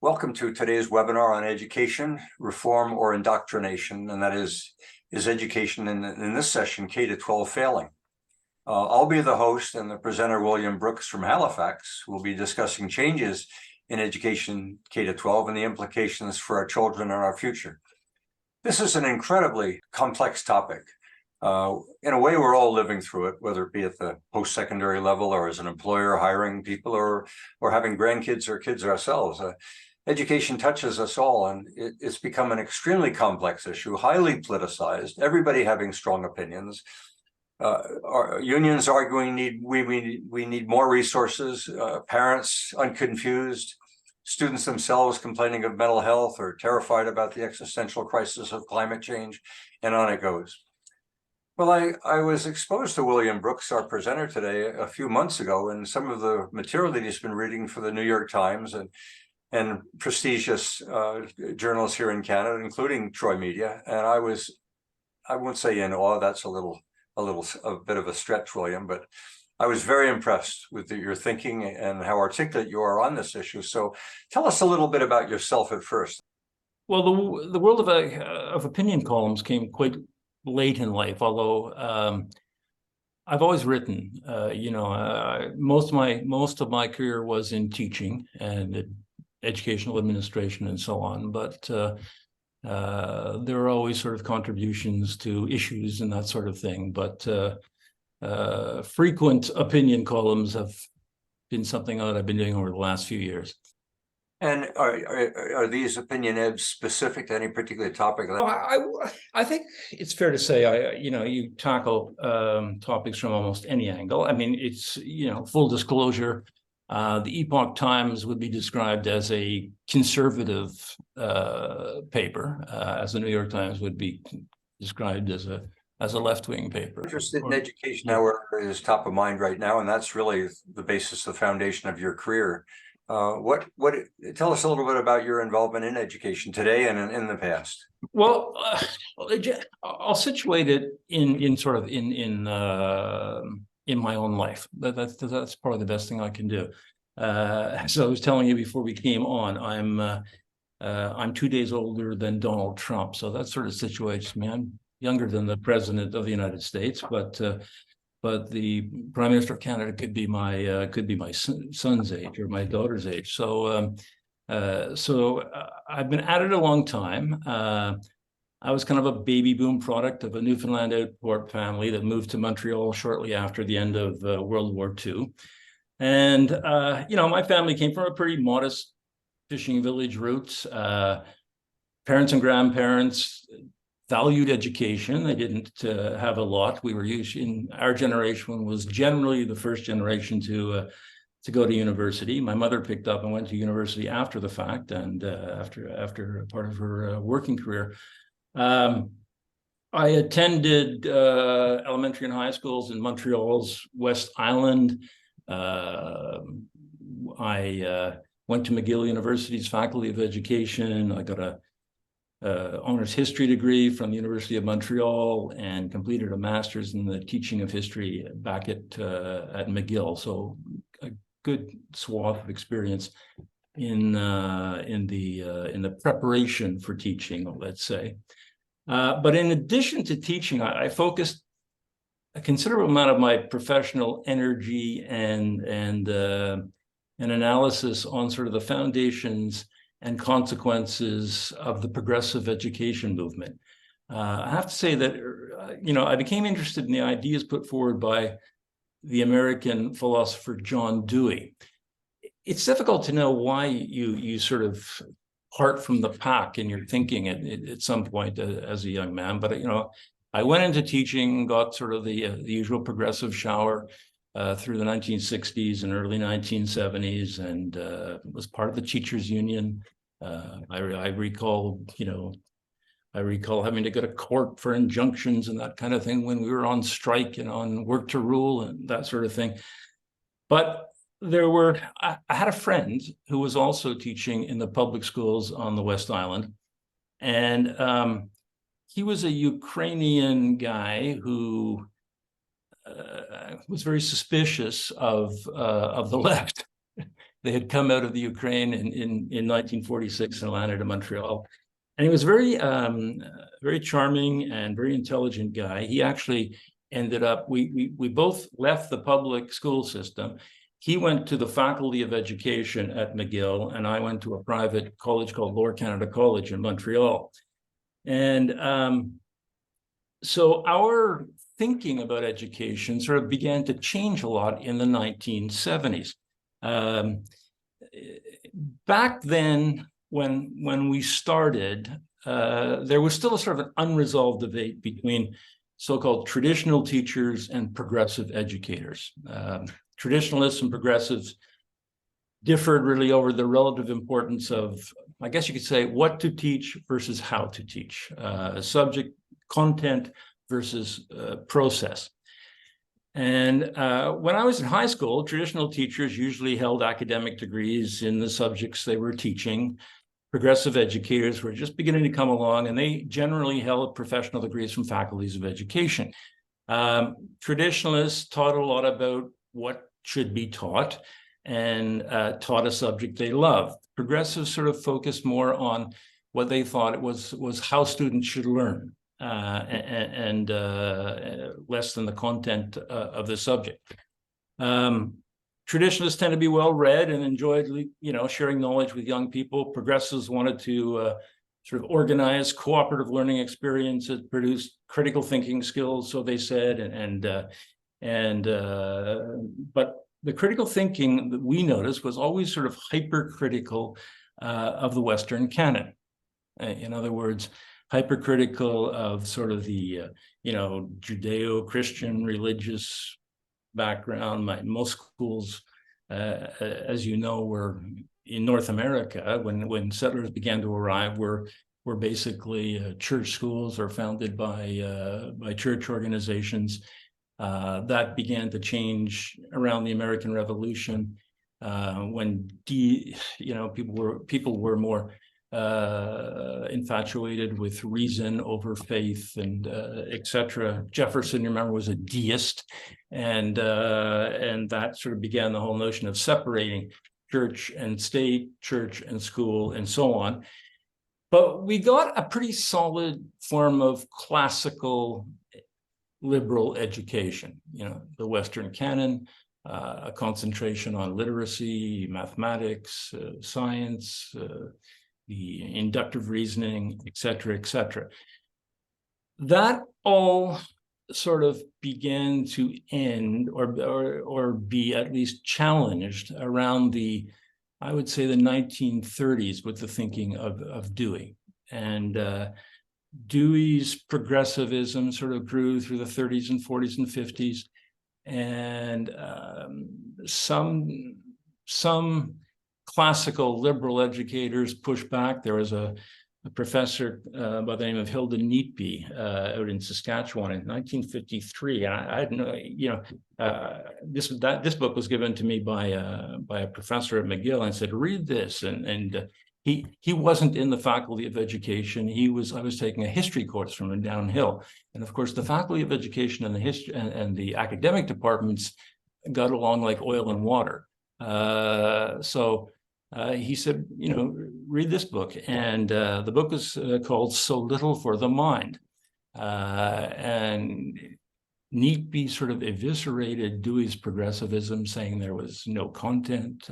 Welcome to today's webinar on education, reform, or indoctrination, and that is education in this session, K-12 failing. I'll be the host, and the presenter, William Brooks from Halifax, will be discussing changes in education K-12 and the implications for our children and our future. This is an incredibly complex topic. In a way, we're all living through it, whether it be at the post-secondary level or as an employer hiring people or having grandkids or kids ourselves. Education touches us all, and it's become an extremely complex issue, highly politicized, everybody having strong opinions. Our unions arguing we need more resources, parents unconfused, students themselves complaining of mental health or terrified about the existential crisis of climate change, and on it goes. Well, I was exposed to William Brooks, our presenter today, a few months ago, and some of the material that he's been reading for the New York Times and prestigious journals here in Canada, including Troy Media. And I won't say in awe, that's a bit of a stretch, William, but I was very impressed with your thinking and how articulate you are on this issue. So tell us a little bit about yourself at first. Well, the world of opinion columns came quite late in life, although I've always written. Most of my career was in teaching and educational administration and so on, but there are always sort of contributions to issues and that sort of thing. But frequent opinion columns have been something that I've been doing over the last few years. And are these opinion eds specific to any particular topic? I think it's fair to say, you tackle topics from almost any angle. I mean, it's, full disclosure, the Epoch Times would be described as a conservative paper, as the New York Times would be described as a left-wing paper. Interest in education, however, is top of mind right now, and that's really the basis, the foundation of your career. Tell us a little bit about your involvement in education today and in the past. Well, I'll situate it in my own life. That's probably the best thing I can do. So I was telling you before we came on, I'm 2 days older than Donald Trump, so that sort of situates me. I'm younger than the President of the United States, but the Prime Minister of Canada could be my son's age or my daughter's age. So I've been at it a long time. I was kind of a baby boom product of a Newfoundland outport family that moved to Montreal shortly after the end of World War II. And, my family came from a pretty modest fishing village roots. Parents and grandparents valued education. They didn't have a lot. We were in our generation was generally the first generation to go to university. My mother picked up and went to university after the fact, and after part of her working career. I attended elementary and high schools in Montreal's West Island. I went to McGill University's Faculty of Education. I got a honors history degree from the University of Montreal and completed a master's in the teaching of history back at McGill. So a good swath of experience in the preparation for teaching, let's say. But in addition to teaching, I focused a considerable amount of my professional energy and analysis on sort of the foundations and consequences of the progressive education movement. I have to say that, I became interested in the ideas put forward by the American philosopher John Dewey. It's difficult to know why you sort of part from the pack in your thinking at some point as a young man, but I went into teaching, got sort of the usual progressive shower through the 1960s and early 1970s, and was part of the teachers union. I recall having to go to court for injunctions and that kind of thing when we were on strike and on work to rule and that sort of thing. But I had a friend who was also teaching in the public schools on the West Island, and he was a Ukrainian guy who was very suspicious of the left. They had come out of the Ukraine in 1946 and landed in Montreal. And he was very, very charming and very intelligent guy. He actually ended up, we both left the public school system. He went to the Faculty of Education at McGill, and I went to a private college called Lower Canada College in Montreal. And so our thinking about education sort of began to change a lot in the 1970s. Back then, when we started, there was still a sort of an unresolved debate between so-called traditional teachers and progressive educators. Traditionalists and progressives differed really over the relative importance of, I guess you could say, what to teach versus how to teach, subject content versus process. And when I was in high school, traditional teachers usually held academic degrees in the subjects they were teaching. Progressive educators were just beginning to come along, and they generally held professional degrees from faculties of education. Traditionalists taught a lot about what should be taught and taught a subject they loved. Progressives sort of focused more on what they thought it was how students should learn, and less than the content of the subject. Traditionalists tend to be well-read and enjoyed, sharing knowledge with young people. Progressives wanted to sort of organize cooperative learning experiences, produce critical thinking skills, so they said, but the critical thinking that we noticed was always sort of hypercritical of the Western canon. In other words, hypercritical of sort of the, Judeo-Christian religious background. Most schools, as you know, were in North America when settlers began to arrive, were basically church schools or founded by church organizations. That began to change around the American Revolution, when people were more infatuated with reason over faith, and etc. Jefferson, you remember, was a deist, and that sort of began the whole notion of separating church and state, church and school, and so on. But we got a pretty solid form of classical liberal education, the Western canon, a concentration on literacy, mathematics, science, the inductive reasoning, et cetera, et cetera. That all sort of began to end or be at least challenged around I would say the 1930s with the thinking of Dewey. And Dewey's progressivism sort of grew through the 30s and 40s and 50s. And some classical liberal educators pushed back. There was a professor by the name of Hilda Neatby out in Saskatchewan in 1953. And I had no, this book was given to me by a professor at McGill, and said, read this. And he wasn't in the Faculty of Education. I was taking a history course from him downhill. And of course, the Faculty of Education and the history and the academic departments got along like oil and water. So he said, read this book. And the book is called So Little for the Mind. And Neatby sort of eviscerated Dewey's progressivism, saying there was no content,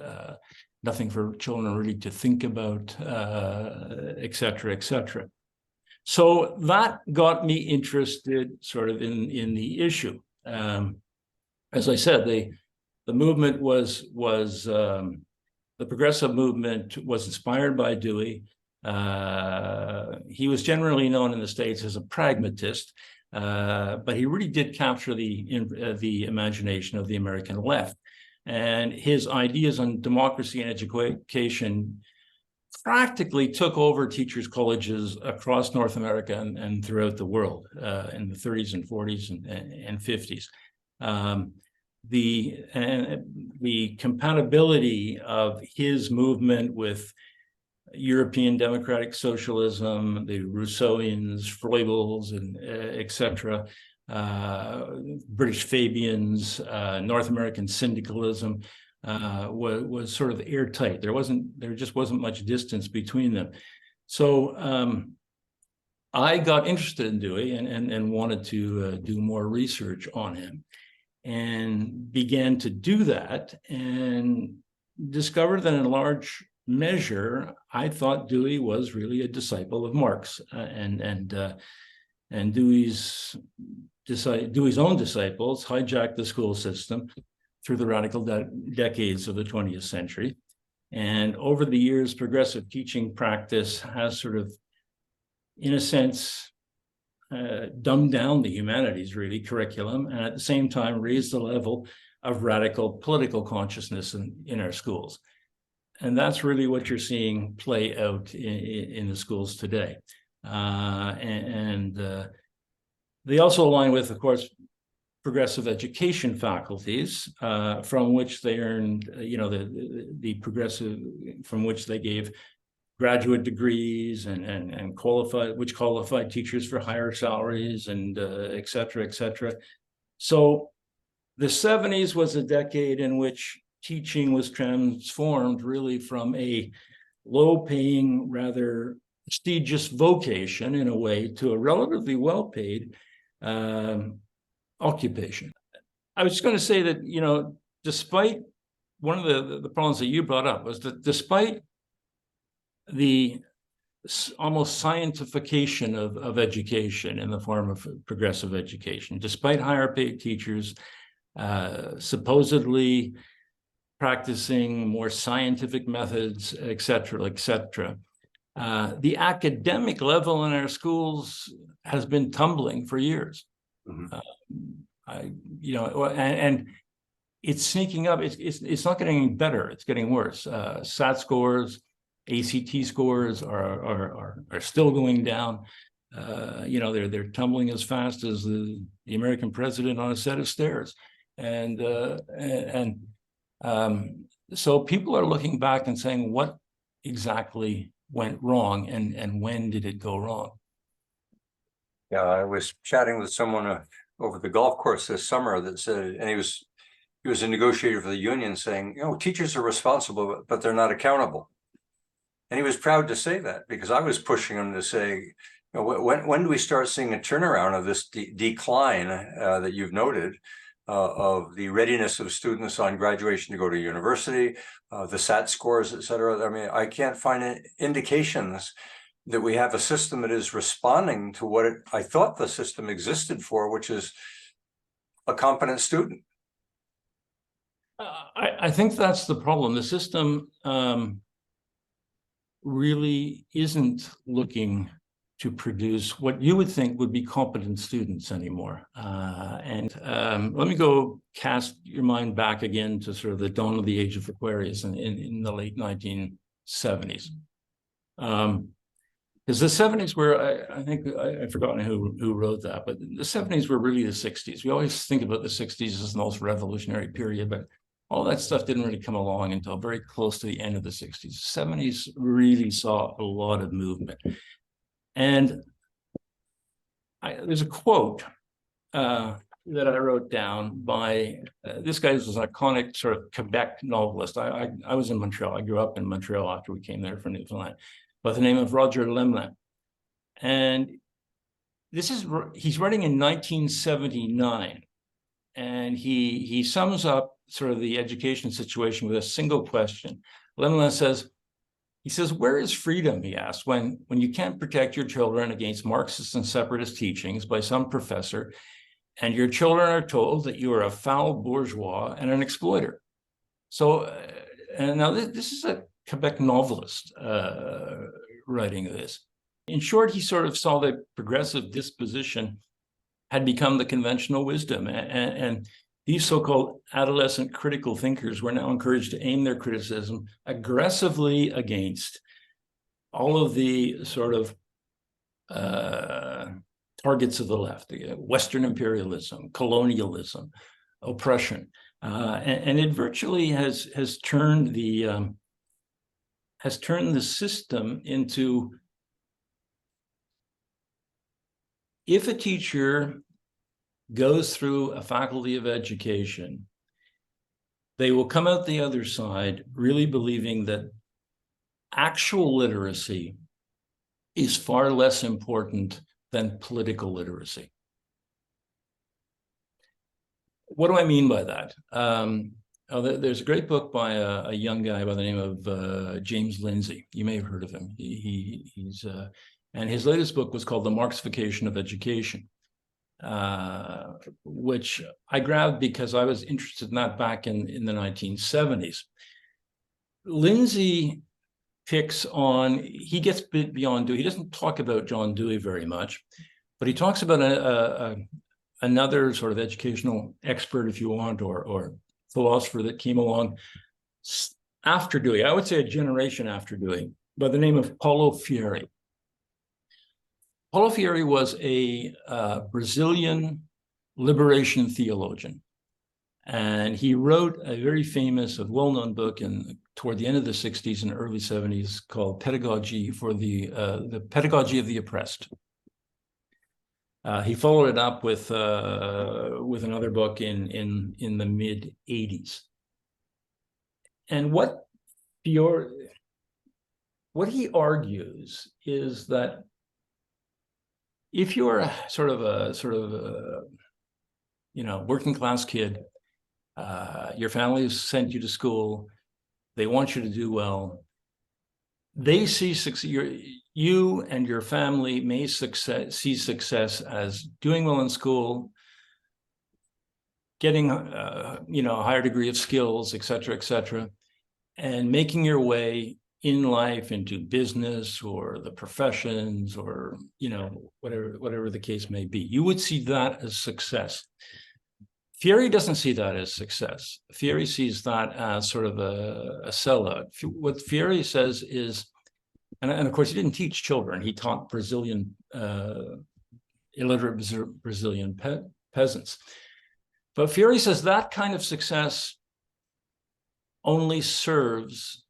nothing for children really to think about, et cetera, et cetera. So that got me interested sort of in the issue. As I said, the movement was the progressive movement was inspired by Dewey. He was generally known in the States as a pragmatist, but he really did capture the imagination of the American left. And his ideas on democracy and education practically took over teachers' colleges across North America and throughout the world in the 30s and 40s and 50s. The compatibility of his movement with European democratic socialism, the Rousseauians, Froebels, and etc., British Fabians, North American syndicalism, was sort of airtight. There just wasn't much distance between them. So I got interested in Dewey and wanted to do more research on him, and began to do that, and discovered that in large measure, I thought Dewey was really a disciple of Marx, and Dewey's own disciples hijacked the school system through the radical decades of the 20th century. And over the years, progressive teaching practice has sort of, in a sense, dumbed down the humanities, really, curriculum, and at the same time raised the level of radical political consciousness in our schools. And that's really what you're seeing play out in the schools today. They also align with, of course, progressive education faculties, from which they earned, the progressive, from which they gave graduate degrees and qualified teachers for higher salaries, and et cetera, et cetera. So the 70s was a decade in which teaching was transformed really from a low-paying, rather prestigious vocation in a way to a relatively well-paid occupation. I was going to say that, despite one of the problems that you brought up was that despite the almost scientification of education in the form of progressive education, despite higher paid teachers supposedly practicing more scientific methods, et cetera, the academic level in our schools has been tumbling for years. And it's sneaking up. It's not getting any better. It's getting worse. SAT scores, ACT scores are still going down. They're tumbling as fast as the American president on a set of stairs, so people are looking back and saying, what exactly went wrong, and when did it go wrong? Yeah, I was chatting with someone over the golf course this summer that said, and he was a negotiator for the union, saying, teachers are responsible, but they're not accountable. And he was proud to say that, because I was pushing him to say, when do we start seeing a turnaround of this decline that you've noted, of the readiness of students on graduation to go to university, the SAT scores, et cetera. I mean, I can't find indications that we have a system that is responding to what I thought the system existed for, which is a competent student. I think that's the problem. The system really isn't looking to produce what you would think would be competent students anymore. Let me go cast your mind back again to sort of the dawn of the age of Aquarius in the late 1970s. Because the 70s were, I think, I've forgotten who wrote that, but the 70s were really the 60s. We always think about the 60s as the most revolutionary period, but all that stuff didn't really come along until very close to the end of the 60s. The 70s really saw a lot of movement. And there's a quote that I wrote down by this guy was an iconic sort of Quebec novelist. I was in Montreal. I grew up in Montreal after we came there from Newfoundland, by the name of Roger Lemlin. And he's writing in 1979. And he sums up sort of the education situation with a single question. Lemlin says, where is freedom, he asks, when you can't protect your children against Marxist and separatist teachings by some professor, and your children are told that you are a foul bourgeois and an exploiter? So, and now this is a Quebec novelist writing this. In short, he sort of saw that progressive disposition had become the conventional wisdom, and these so-called adolescent critical thinkers were now encouraged to aim their criticism aggressively against all of the sort of targets of the left: Western imperialism, colonialism, oppression, and it virtually has turned the system into, if a teacher goes through a faculty of education they will come out the other side really believing that actual literacy is far less important than political literacy. What do I mean by that? There's a great book by a young guy by the name of James Lindsay. You may have heard of him. And his latest book was called The Marxification of Education, which I grabbed because I was interested in that back in the 1970s. Lindsay picks on, he gets beyond Dewey. He doesn't talk about John Dewey very much, but he talks about another sort of educational expert, if you want, or philosopher that came along after Dewey. I would say a generation after Dewey, by the name of Paulo Freire. Paulo Freire was a Brazilian liberation theologian, and he wrote a very famous, well-known book toward the end of the 60s and early 70s called Pedagogy for the Pedagogy of the Oppressed. He followed it up with another book in the mid 80s. And what he argues is that if you're sort of a working class kid, your family has sent you to school, they want you to do well, they see you and your family may see success as doing well in school, getting a higher degree of skills, et cetera, and making your way in life into business or the professions or whatever the case may be. You would see that as success. Freire doesn't see that as success. Freire sees that as sort of a sellout. What Freire says is, and of course, he didn't teach children. He taught illiterate Brazilian peasants. But Freire says that kind of success only serves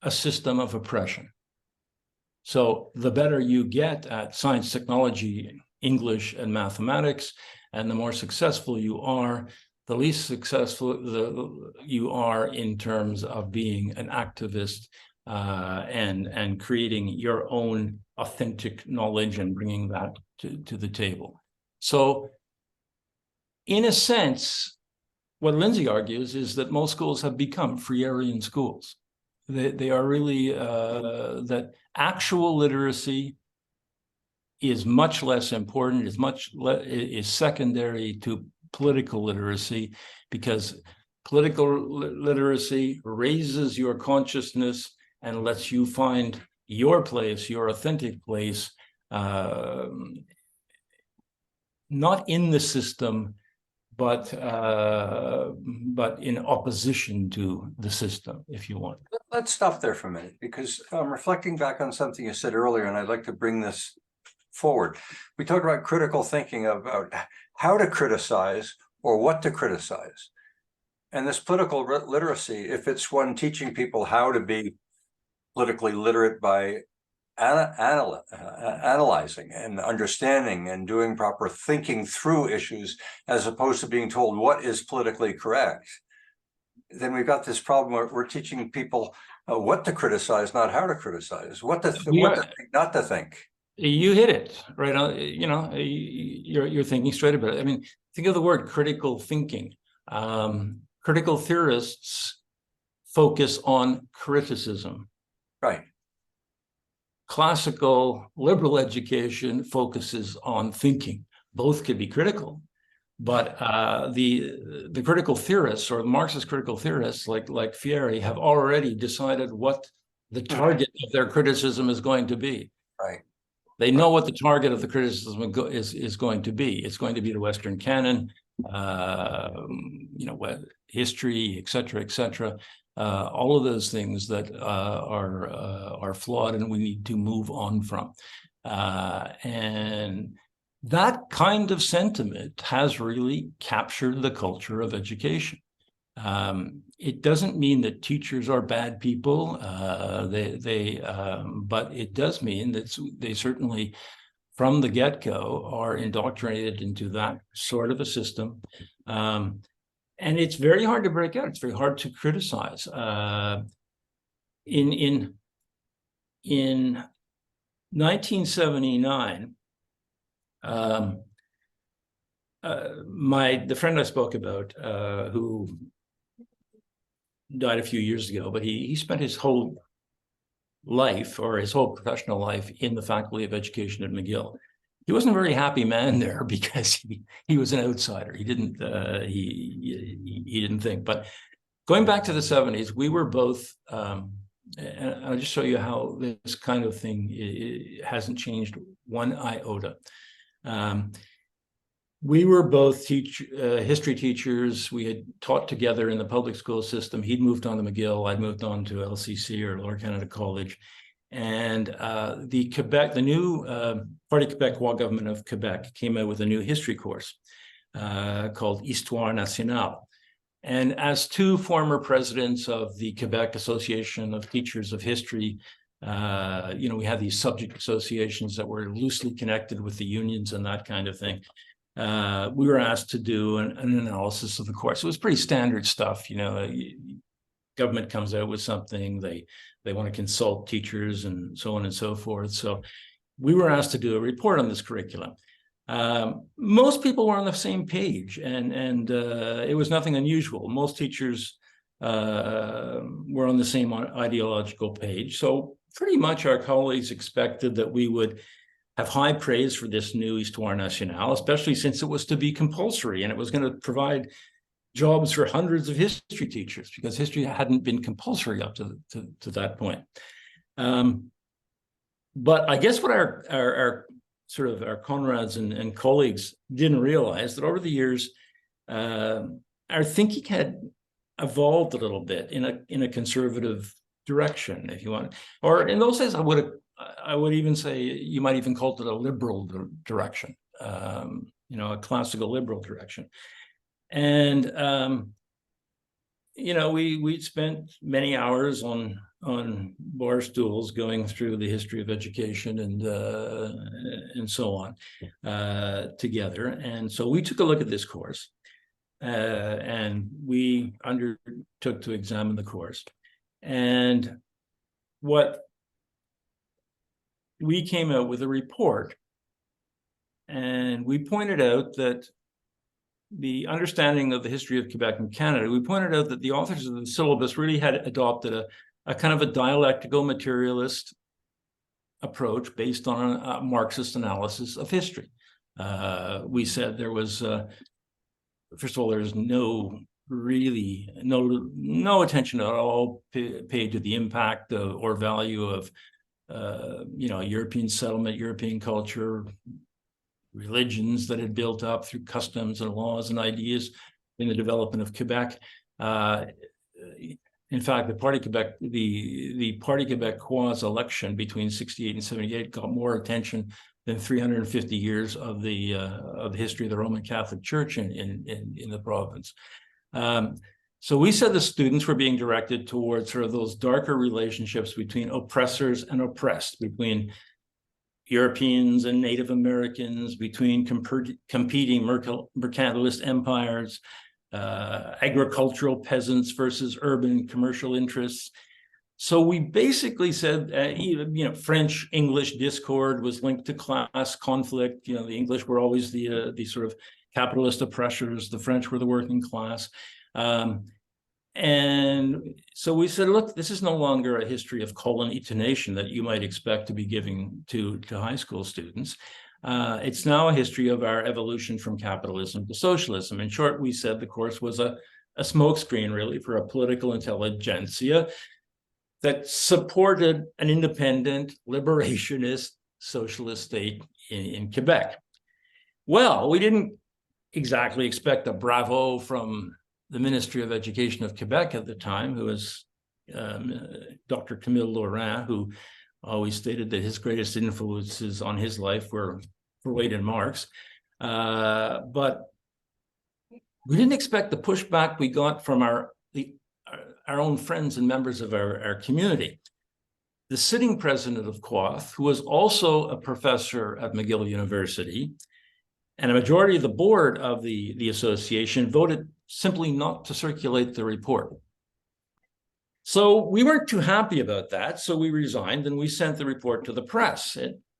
a system of oppression. So the better you get at science, technology, English, and mathematics, and the more successful you are, the least successful you are in terms of being an activist and creating your own authentic knowledge and bringing that to the table. So in a sense, what Lindsay argues is that most schools have become Freirean schools. They are really, that actual literacy is much less important, is secondary to political literacy, because political literacy raises your consciousness and lets you find your place, your authentic place, not in the system, but in opposition to the system, if you want. Let's stop there for a minute, because I'm reflecting back on something you said earlier, and I'd like to bring this forward. We talked about critical thinking, about how to criticize or what to criticize. And this political literacy, if it's one teaching people how to be politically literate by analyzing and understanding and doing proper thinking through issues, as opposed to being told what is politically correct, then we've got this problem where we're teaching people what to criticize, not how to criticize, what to think, not to think. You hit it right on. You're thinking straight about it. I mean, think of the word critical thinking. Critical theorists focus on criticism. Right. Classical liberal education focuses on thinking. Both could be critical, but the critical theorists, or the Marxist critical theorists like Freire, have already decided what the target of their criticism is going to be. Right. They know what the target of the criticism is going to be. It's going to be the Western canon, history, et cetera, all of those things that are flawed and we need to move on from. And that kind of sentiment has really captured the culture of education. It doesn't mean that teachers are bad people, but it does mean that they certainly, from the get-go, are indoctrinated into that sort of a system. and it's very hard to break out. It's very hard to criticize. In 1979, the friend I spoke about, who died a few years ago, but he spent his whole life, or his whole professional life, in the Faculty of Education at McGill. He wasn't a very happy man there because he was an outsider. He didn't think. But going back to the 70s, we were both, and I'll just show you how this kind of thing hasn't changed one iota. We were both history teachers. We had taught together in the public school system. He'd moved on to McGill. I'd moved on to LCC, or Lower Canada College. And the new Parti Québécois government of Quebec came out with a new history course called Histoire Nationale. And as two former presidents of the Quebec Association of Teachers of History, we had these subject associations that were loosely connected with the unions and that kind of thing. We were asked to do an analysis of the course. It was pretty standard stuff. Government comes out with something, they want to consult teachers and so on and so forth. So we were asked to do a report on this curriculum. Most people were on the same page, and it was nothing unusual. Most teachers were on the same ideological page. So pretty much our colleagues expected that we would have high praise for this new Histoire Nationale, especially since it was to be compulsory and it was going to provide jobs for hundreds of history teachers, because history hadn't been compulsory up to that point. But I guess what our comrades and colleagues didn't realize, that over the years, our thinking had evolved a little bit in a conservative direction, if you want. Or in those days, I would even say you might even call it a liberal direction, a classical liberal direction. And we spent many hours on bar stools going through the history of education and so on together. And so we took a look at this course, and we undertook to examine the course. And what we came out with a report, and we pointed out that the understanding of the history of Quebec and Canada, we pointed out that the authors of the syllabus really had adopted a kind of a dialectical materialist approach based on a Marxist analysis of history. We said there was, first of all, there's no attention at all paid to the impact or value of European settlement, European culture, religions that had built up through customs and laws and ideas in the development of Quebec. In fact, the Parti Québécois election between 68 and 78 got more attention than 350 years of the history of the Roman Catholic Church in the province. So we said the students were being directed towards sort of those darker relationships between oppressors and oppressed, between Europeans and Native Americans, between competing mercantilist empires, agricultural peasants versus urban commercial interests. So we basically said, French-English discord was linked to class conflict. The English were always the sort of capitalist oppressors. The French were the working class. And so we said, look, this is no longer a history of colonization that you might expect to be giving to high school students. It's now a history of our evolution from capitalism to socialism. In short, we said the course was a smokescreen, really, for a political intelligentsia that supported an independent, liberationist, socialist state in Quebec. Well, we didn't exactly expect a bravo from the Ministry of Education of Quebec at the time, who was Dr. Camille Laurent, who always stated that his greatest influences on his life were Freud and Marx. But we didn't expect the pushback we got from our own friends and members of our community. The sitting president of QUAF, who was also a professor at McGill University, and a majority of the board of the association voted simply not to circulate the report. So we weren't too happy about that. So we resigned and we sent the report to the press.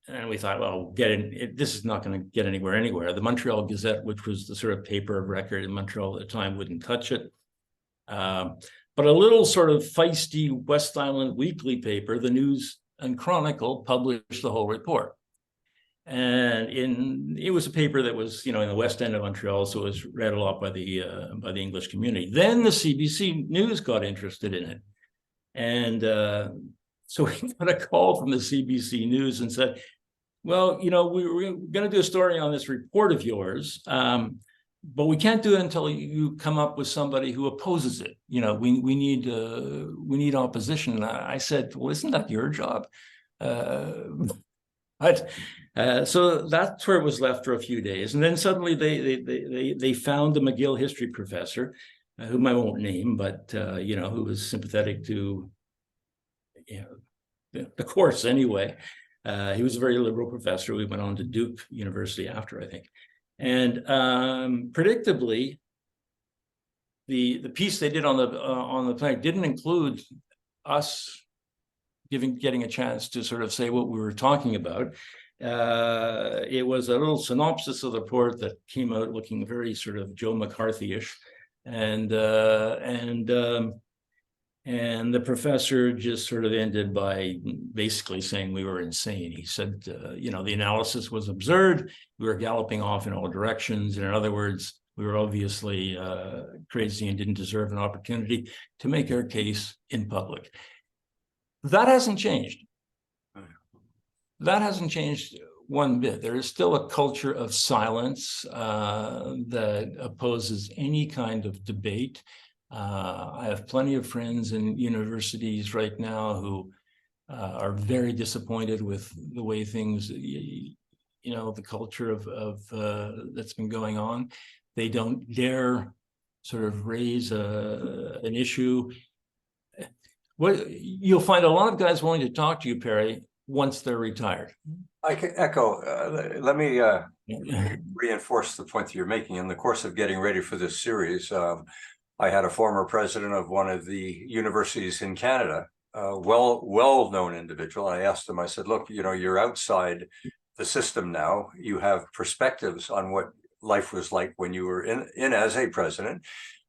And we thought, well, this is not going to get anywhere. The Montreal Gazette, which was the sort of paper of record in Montreal at the time, wouldn't touch it. But a little sort of feisty West Island weekly paper, the News and Chronicle, published the whole report. And it was a paper that was, in the West End of Montreal, so it was read a lot by the English community. Then the CBC News got interested in it. And so we got a call from the CBC News and said, well, we're going to do a story on this report of yours, but we can't do it until you come up with somebody who opposes it. We need opposition. And I said, well, isn't that your job? So that's where it was left for a few days. And then suddenly they found a McGill history professor, whom I won't name, but who was sympathetic to the course anyway. He was a very liberal professor. We went on to Duke University after, I think. And predictably, the piece they did on the planet didn't include us getting a chance to sort of say what we were talking about. It was a little synopsis of the report that came out looking very sort of Joe McCarthy-ish, and the professor just sort of ended by basically saying we were insane. He said, the analysis was absurd. We were galloping off in all directions. And in other words, we were obviously crazy and didn't deserve an opportunity to make our case in public. That hasn't changed. That hasn't changed one bit. There is still a culture of silence that opposes any kind of debate. I have plenty of friends in universities right now who are very disappointed with the way things, the culture of that's been going on. They don't dare sort of raise an issue. You'll find a lot of guys willing to talk to you, Perry, once they're retired. I can echo. Let me reinforce the point that you're making. In the course of getting ready for this series, I had a former president of one of the universities in Canada, well-known individual. I asked him, I said, look, you're outside the system now. You have perspectives on what life was like when you were in as a president.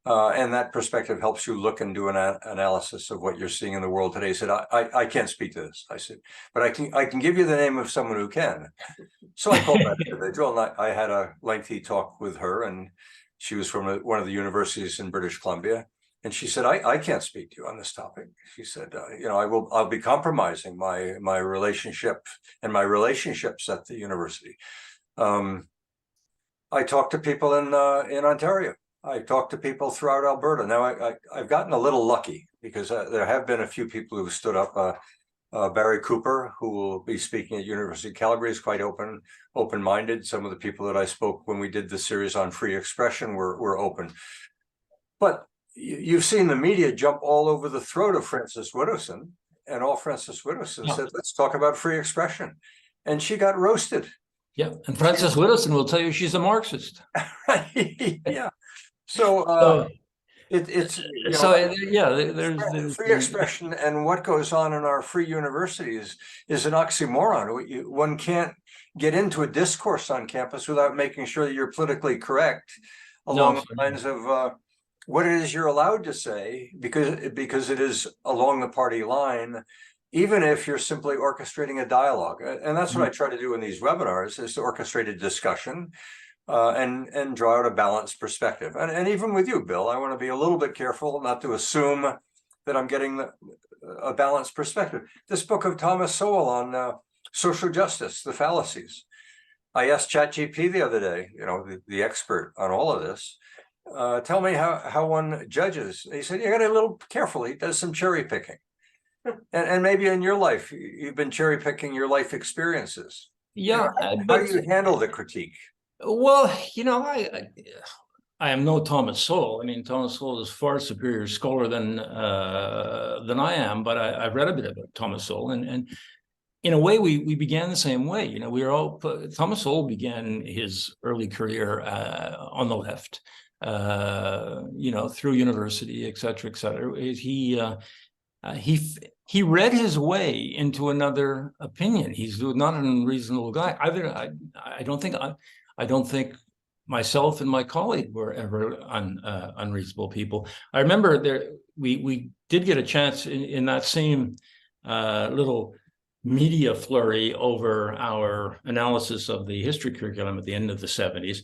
And that perspective helps you look and do an analysis of what you're seeing in the world today. He said, I can't speak to this. I said, but I can give you the name of someone who can. So I called that individual, and I had a lengthy talk with her, and she was from one of the universities in British Columbia. And she said, I can't speak to you on this topic. She said, I'll be compromising my relationship and my relationships at the university. I talked to people in Ontario. I talked to people throughout Alberta. Now, I've gotten a little lucky because there have been a few people who stood up. Barry Cooper, who will be speaking at University of Calgary, is quite open-minded. Some of the people that I spoke when we did the series on free expression were open. But you've seen the media jump all over the throat of Frances Widdowson, and all Frances Widdowson said, let's talk about free expression. And she got roasted. Yeah, and Frances Widdowson will tell you she's a Marxist. Yeah. So there's free expression, and what goes on in our free universities is an oxymoron. One can't get into a discourse on campus without making sure that you're politically correct along the lines of what it is you're allowed to say, because it is along the party line, even if you're simply orchestrating a dialogue. And that's what I try to do in these webinars, is to orchestrate a discussion. And draw out a balanced perspective. And even with you, Bill, I want to be a little bit careful not to assume that I'm getting a balanced perspective. This book of Thomas Sowell on social justice, the fallacies. I asked ChatGPT the other day, the expert on all of this, tell me how one judges. He said, you got to be a little careful. He does some cherry picking. And maybe in your life, you've been cherry picking your life experiences. Yeah. How do you handle the critique? Well, I am no Thomas Sowell. I mean, Thomas Sowell is far superior scholar than I am, but I've read a bit about Thomas Sowell, and in a way, we began the same way. We were all Thomas Sowell began his early career on the left. through university, et cetera, et cetera. He read his way into another opinion. He's not an unreasonable guy. I don't think myself and my colleague were ever unreasonable people. I remember we did get a chance in that same little media flurry over our analysis of the history curriculum at the end of the 70s.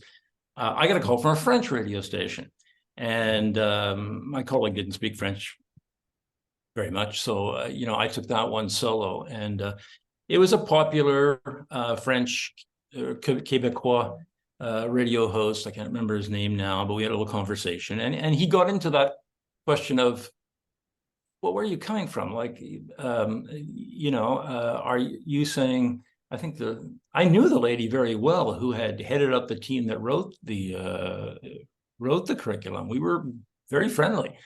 I got a call from a French radio station, and my colleague didn't speak French very much, so I took that one solo, and it was a popular French Quebecois radio host. I can't remember his name now, but we had a little conversation, and he got into that question of, well, where are you coming from? Like, are you saying? I knew the lady very well who had headed up the team that wrote the curriculum. We were very friendly.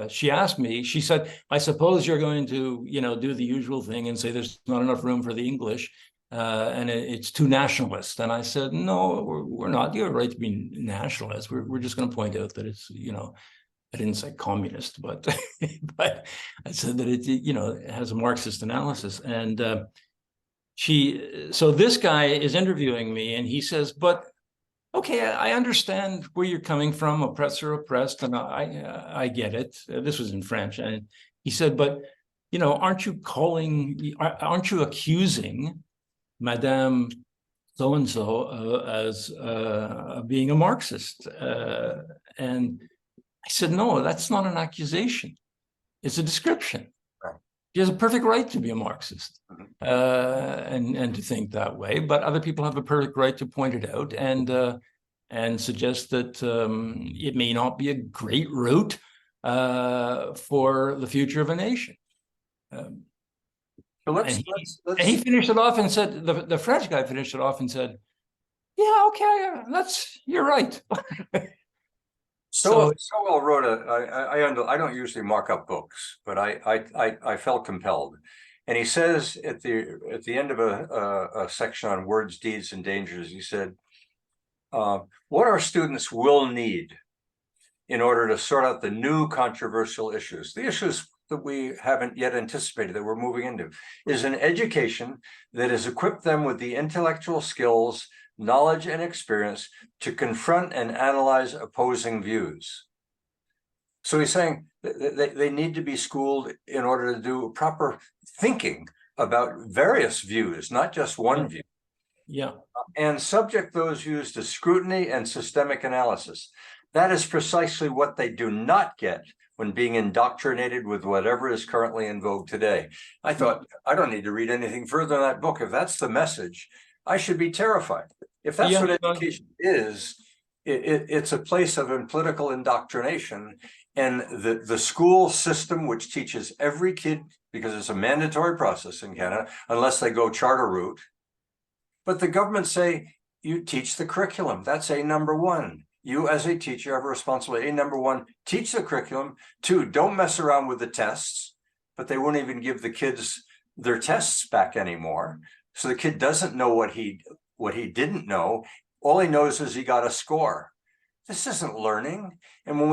She asked me, she said, I suppose you're going to, do the usual thing and say there's not enough room for the English, and it's too nationalist. And I said, no, we're not. You have a right to be nationalist. We're just going to point out that it's, I didn't say communist, but but I said that it has a Marxist analysis. And so this guy is interviewing me, and he says, but okay, I understand where you're coming from, oppressor, oppressed, and I get it. This was in French, and he said, but aren't you accusing Madame so and so as being a Marxist? And I said, no, that's not an accusation. It's a description. Right. She has a perfect right to be a Marxist, and to think that way. But other people have a perfect right to point it out and suggest that it may not be a great route for the future of a nation. Let's he finished it off and said, the French guy finished it off and said, yeah, okay, you're right. Sowell wrote I don't usually mark up books, but I felt compelled, and he says at the end of a section on words, deeds, and dangers, he said, what our students will need in order to sort out the new controversial issues, the issues that we haven't yet anticipated that we're moving into, is an education that has equipped them with the intellectual skills, knowledge, and experience to confront and analyze opposing views. So he's saying they need to be schooled in order to do proper thinking about various views, not just one view. Yeah. And subject those views to scrutiny and systemic analysis. That is precisely what they do not get when being indoctrinated with whatever is currently in vogue today. I thought, I don't need to read anything further in that book. If that's the message, I should be terrified. If that's what education is, it's a place of political indoctrination, and the school system, which teaches every kid, because it's a mandatory process in Canada, unless they go charter route. But the government say, you teach the curriculum. That's A number one. You as a teacher have a responsibility. A number one, teach the curriculum. Two, don't mess around with the tests, but they won't even give the kids their tests back anymore. So the kid doesn't know what he didn't know. All he knows is he got a score. This isn't learning. And when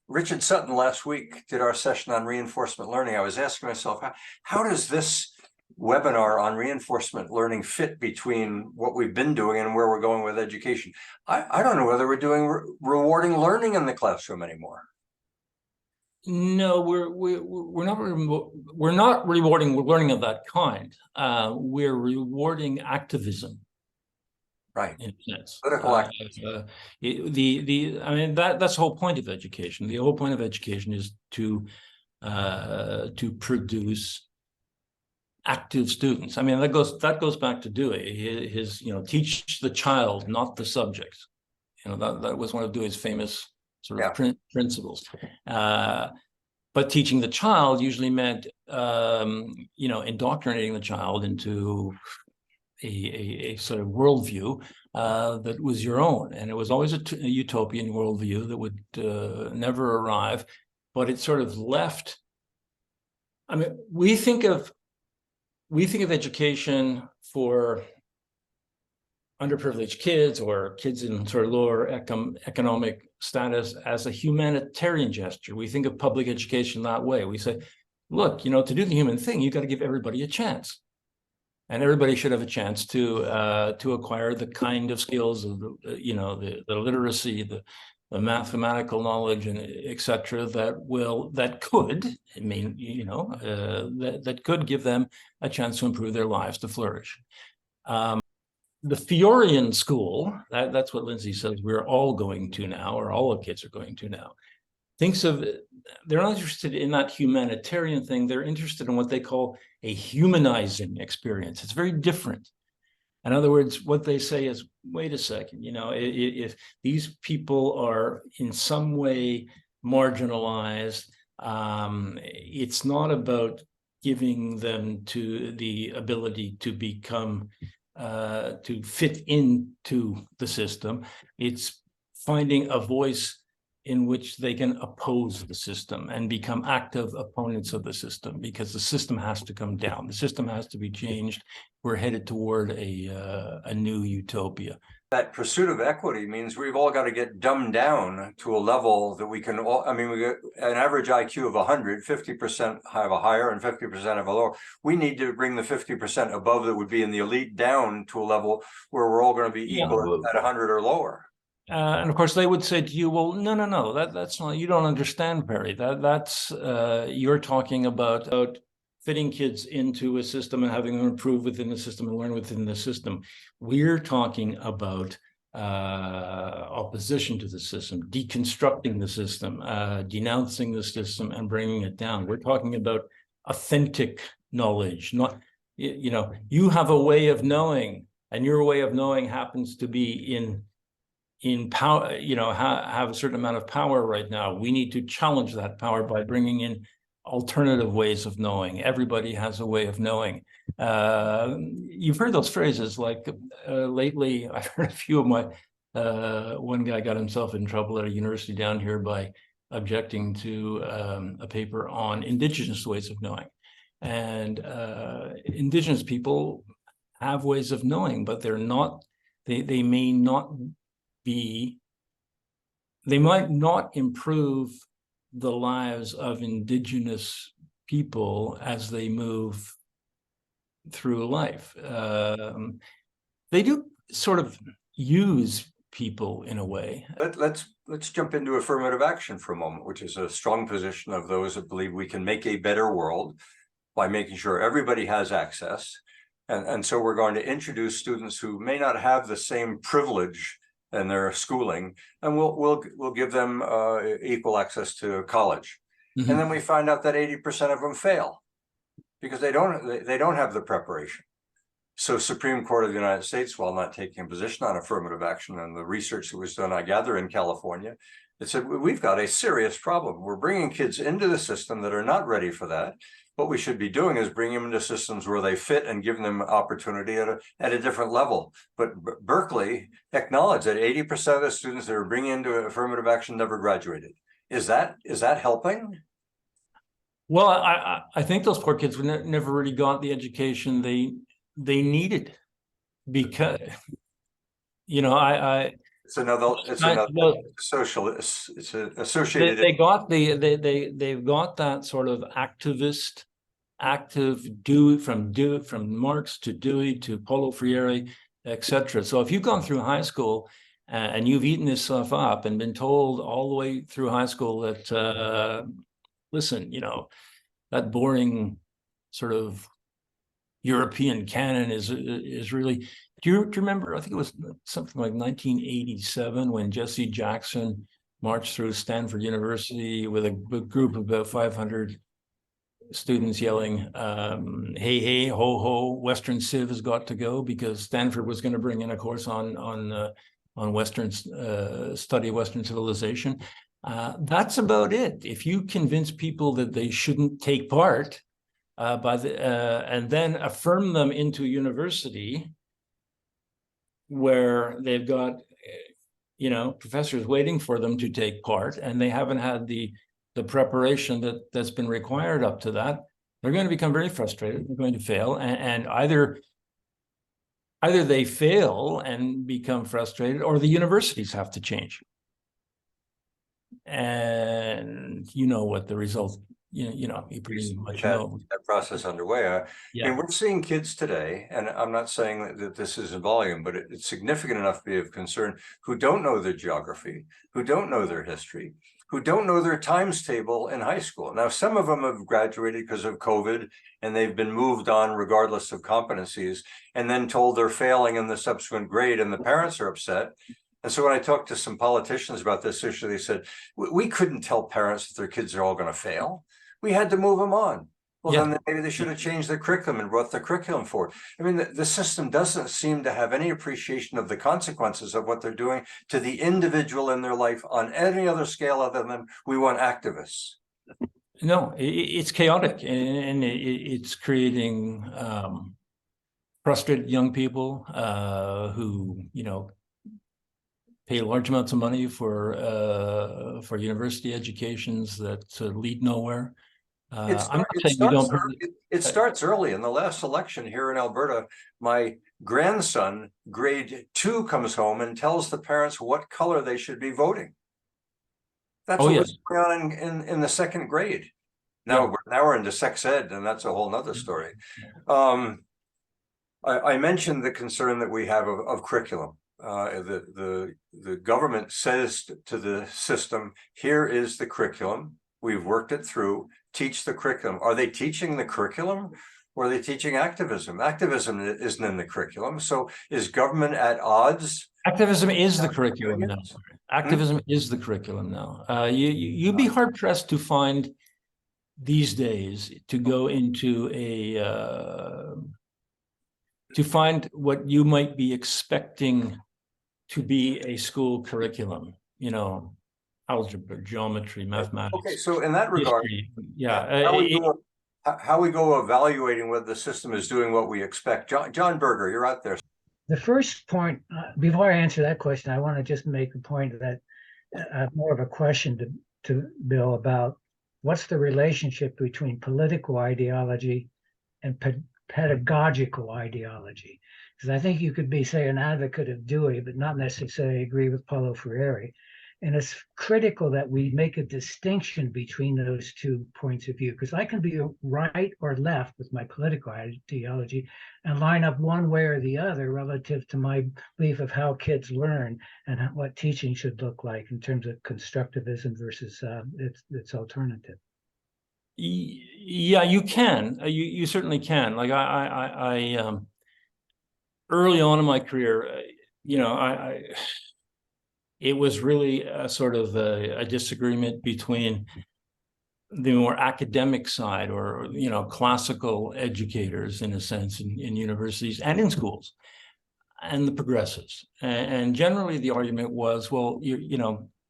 Richard Sutton last week did our session on reinforcement learning, I was asking myself, how does this webinar on reinforcement learning fit between what we've been doing and where we're going with education? I don't know whether we're doing rewarding learning in the classroom anymore. No, we're not rewarding learning of that kind. We're rewarding activism, right? In a sense, political activism. I mean that's the whole point of education. The whole point of education is to produce active students. I mean that goes back to Dewey. His teach the child, not the subject. That was one of Dewey's famous sort of principles. But teaching the child usually meant, indoctrinating the child into a sort of worldview that was your own. And it was always a utopian worldview that would never arrive, but it sort of left. I mean, we think of education for underprivileged kids or kids in sort of lower economic status as a humanitarian gesture. We think of public education that way. We say, look, to do the human thing, you got to give everybody a chance. And everybody should have a chance to acquire the kind of skills of the literacy, the mathematical knowledge, and et cetera, that could give them a chance to improve their lives, to flourish. The Fiorean school, that's what Lindsay says we're all going to now, or all the kids are going to now, thinks of, they're not interested in that humanitarian thing. They're interested in what they call a humanizing experience. It's very different. In other words, what they say is, wait a second, if these people are in some way marginalized, it's not about giving them to the ability to become, to fit into the system. It's finding a voice in which they can oppose the system and become active opponents of the system, because the system has to come down. The system has to be changed. We're headed toward a new utopia. That pursuit of equity means we've all got to get dumbed down to a level that we can all, we got an average IQ of 100, 50% have a higher and 50% have a lower. We need to bring the 50% above that would be in the elite down to a level where we're all going to be equal at 100 or lower. And of course, they would say to you, well, no, that's not, you don't understand, Perry. That's you're talking about fitting kids into a system and having them improve within the system and learn within the system. We're talking about opposition to the system, deconstructing the system, denouncing the system and bringing it down. We're talking about authentic knowledge, not, you have a way of knowing, and your way of knowing happens to be in power, have a certain amount of power right now. We need to challenge that power by bringing in alternative ways of knowing. Everybody has a way of knowing. You've heard those phrases, like lately, I've heard a few of my, one guy got himself in trouble at a university down here by objecting to a paper on Indigenous ways of knowing. And Indigenous people have ways of knowing, but they're not, they may not be, they might not improve the lives of Indigenous people as they move through life. They do sort of use people in a way. Let's jump into affirmative action for a moment, which is a strong position of those that believe we can make a better world by making sure everybody has access. And so we're going to introduce students who may not have the same privilege in their schooling, and we'll give them equal access to college. Mm-hmm. And then we find out that 80% of them fail because they don't have the preparation. So Supreme Court of the United States, while not taking a position on affirmative action, and the research that was done, I gather, in California, it said, we've got a serious problem. We're bringing kids into the system that are not ready for that. What we should be doing is bringing them into systems where they fit and giving them opportunity at a different level. But Berkeley acknowledged that 80% of the students that are bringing into affirmative action never graduated. Is that helping? Well, I think those poor kids never really got the education they needed, because it's another socialist. It's associated. They've got that sort of active from Marx to Dewey to Paulo Freire, etc. So if you've gone through high school and you've eaten this stuff up and been told all the way through high school that listen, that boring sort of European canon is really. Do you remember? I think it was something like 1987 when Jesse Jackson marched through Stanford University with a group of about 500 students yelling, "Hey, hey, ho, ho! Western Civ has got to go," because Stanford was going to bring in a course on Western study of Western civilization. That's about it. If you convince people that they shouldn't take part, and then affirm them into university, where they've got, professors waiting for them to take part, and they haven't had the preparation that's been required up to that, they're going to become very frustrated. They're going to fail, and either either they fail and become frustrated, or the universities have to change. And you know what the result, you pretty much know. That process underway. I mean, we're seeing kids today, and I'm not saying that this is in volume, but it's significant enough to be of concern, who don't know their geography, who don't know their history, who don't know their times table in high school. Now, some of them have graduated because of COVID, and they've been moved on regardless of competencies, and then told they're failing in the subsequent grade, and the parents are upset. And so when I talked to some politicians about this issue, they said, we couldn't tell parents that their kids are all going to fail. We had to move them on. Well, then maybe they should have changed the curriculum and brought the curriculum forward. I mean, the system doesn't seem to have any appreciation of the consequences of what they're doing to the individual in their life on any other scale other than we want activists. No, it's chaotic, and it's creating frustrated young people who, pay large amounts of money for university educations that lead nowhere. It starts early. In the last election here in Alberta, my grandson, grade 2, comes home and tells the parents what color they should be voting. That's what was going on in the 2nd grade. Now we're into sex ed, and that's a whole nother story. I mentioned the concern that we have of curriculum. The government says to the system, here is the curriculum. We've worked it through. Teach the curriculum. Are they teaching the curriculum, or are they teaching activism? Activism isn't in the curriculum. So is government at odds? Activism is the curriculum now. Activism is the curriculum now. You'd be hard pressed to find these days to go into to find what you might be expecting to be a school curriculum, algebra, geometry, mathematics. Okay, so in that regard, how we go evaluating whether the system is doing what we expect. John Berger, you're out there. The first point, before I answer that question, I want to just make a point that more of a question to Bill about what's the relationship between political ideology and pedagogical ideology. Because I think you could be, say, an advocate of Dewey, but not necessarily agree with Paulo Freire. And it's critical that we make a distinction between those two points of view, because I can be right or left with my political ideology and line up one way or the other relative to my belief of how kids learn and what teaching should look like in terms of constructivism versus its alternative. Yeah, you can. You certainly can. Like I early on in my career, it was really a sort of a disagreement between the more academic side, or classical educators, in a sense, in universities and in schools, and the progressives. And generally, the argument was, well,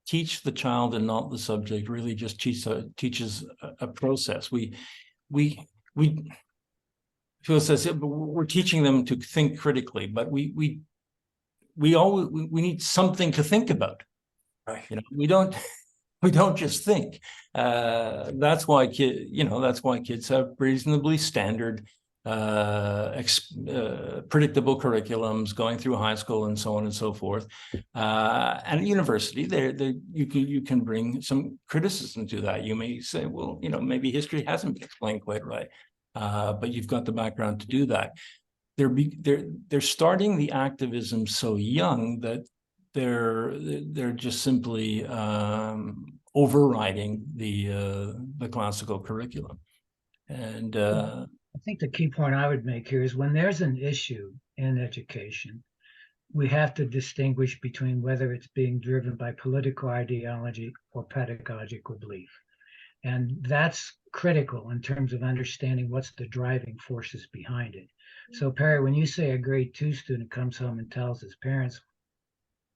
teach the child and not the subject. Really, just teaches a process. Phil says we're teaching them to think critically, but we need something to think about. Right. We don't just think. That's why kids have reasonably standard, predictable curriculums going through high school and so on and so forth. And at university, you can bring some criticism to that. You may say, well, maybe history hasn't been explained quite right, but you've got the background to do that. They're starting the activism so young that they're just simply overriding the classical curriculum. And I think the key point I would make here is when there's an issue in education, we have to distinguish between whether it's being driven by political ideology or pedagogical belief. And that's critical in terms of understanding what's the driving forces behind it. So Perry, when you say a grade 2 student comes home and tells his parents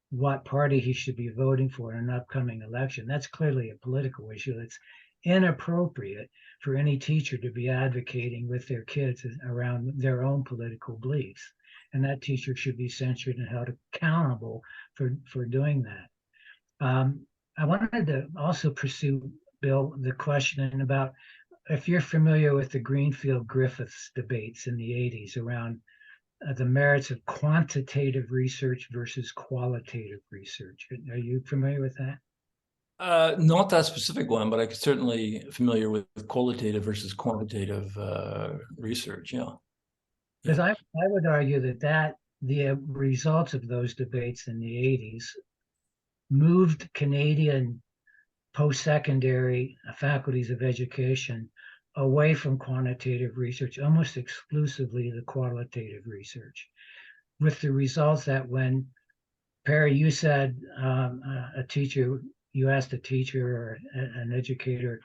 what party he should be voting for in an upcoming election, that's clearly a political issue. It's inappropriate for any teacher to be advocating with their kids around their own political beliefs. And that teacher should be censured and held accountable for doing that. I wanted to also pursue, Bill, the question about if you're familiar with the Greenfield-Griffiths debates in the 80s around the merits of quantitative research versus qualitative research. Are you familiar with that? Not that specific one, but I could certainly familiar with qualitative versus quantitative research. Yeah. Because I would argue that the results of those debates in the 80s moved Canadian post-secondary faculties of education away from quantitative research, almost exclusively the qualitative research, with the results that when, Perry, you said you asked a teacher or an educator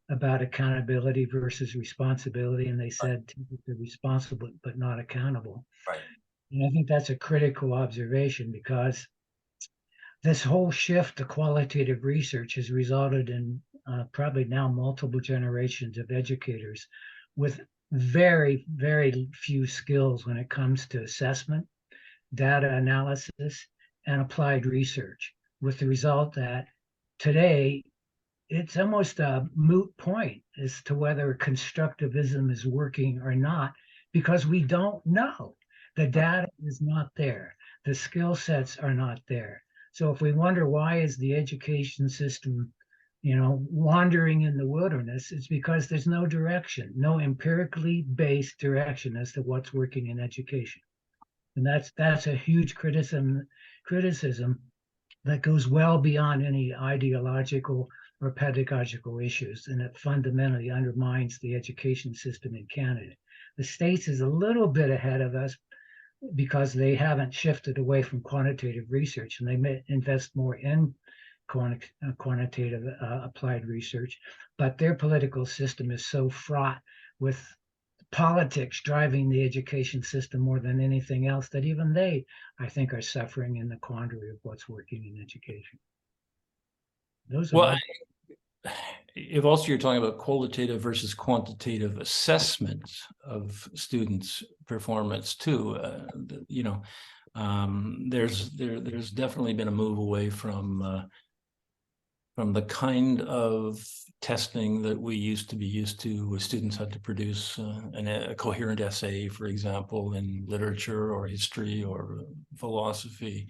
about accountability versus responsibility, and they said they're responsible but not accountable. Right. And I think that's a critical observation, because this whole shift to qualitative research has resulted in probably now multiple generations of educators with very, very few skills when it comes to assessment, data analysis, and applied research, with the result that today it's almost a moot point as to whether constructivism is working or not, because we don't know. The data is not there. The skill sets are not there. So if we wonder why is the education system, wandering in the wilderness, it's because there's no direction, no empirically based direction as to what's working in education. And that's a huge criticism that goes well beyond any ideological or pedagogical issues, and it fundamentally undermines the education system in Canada. The States is a little bit ahead of us because they haven't shifted away from quantitative research, and they may invest more in quantitative applied research, but their political system is so fraught with politics driving the education system more than anything else that even they, I think, are suffering in the quandary of what's working in education. If also you're talking about qualitative versus quantitative assessment of students' performance too, there's definitely been a move away from the kind of testing that we used to be used to, where students had to produce a coherent essay, for example, in literature or history or philosophy.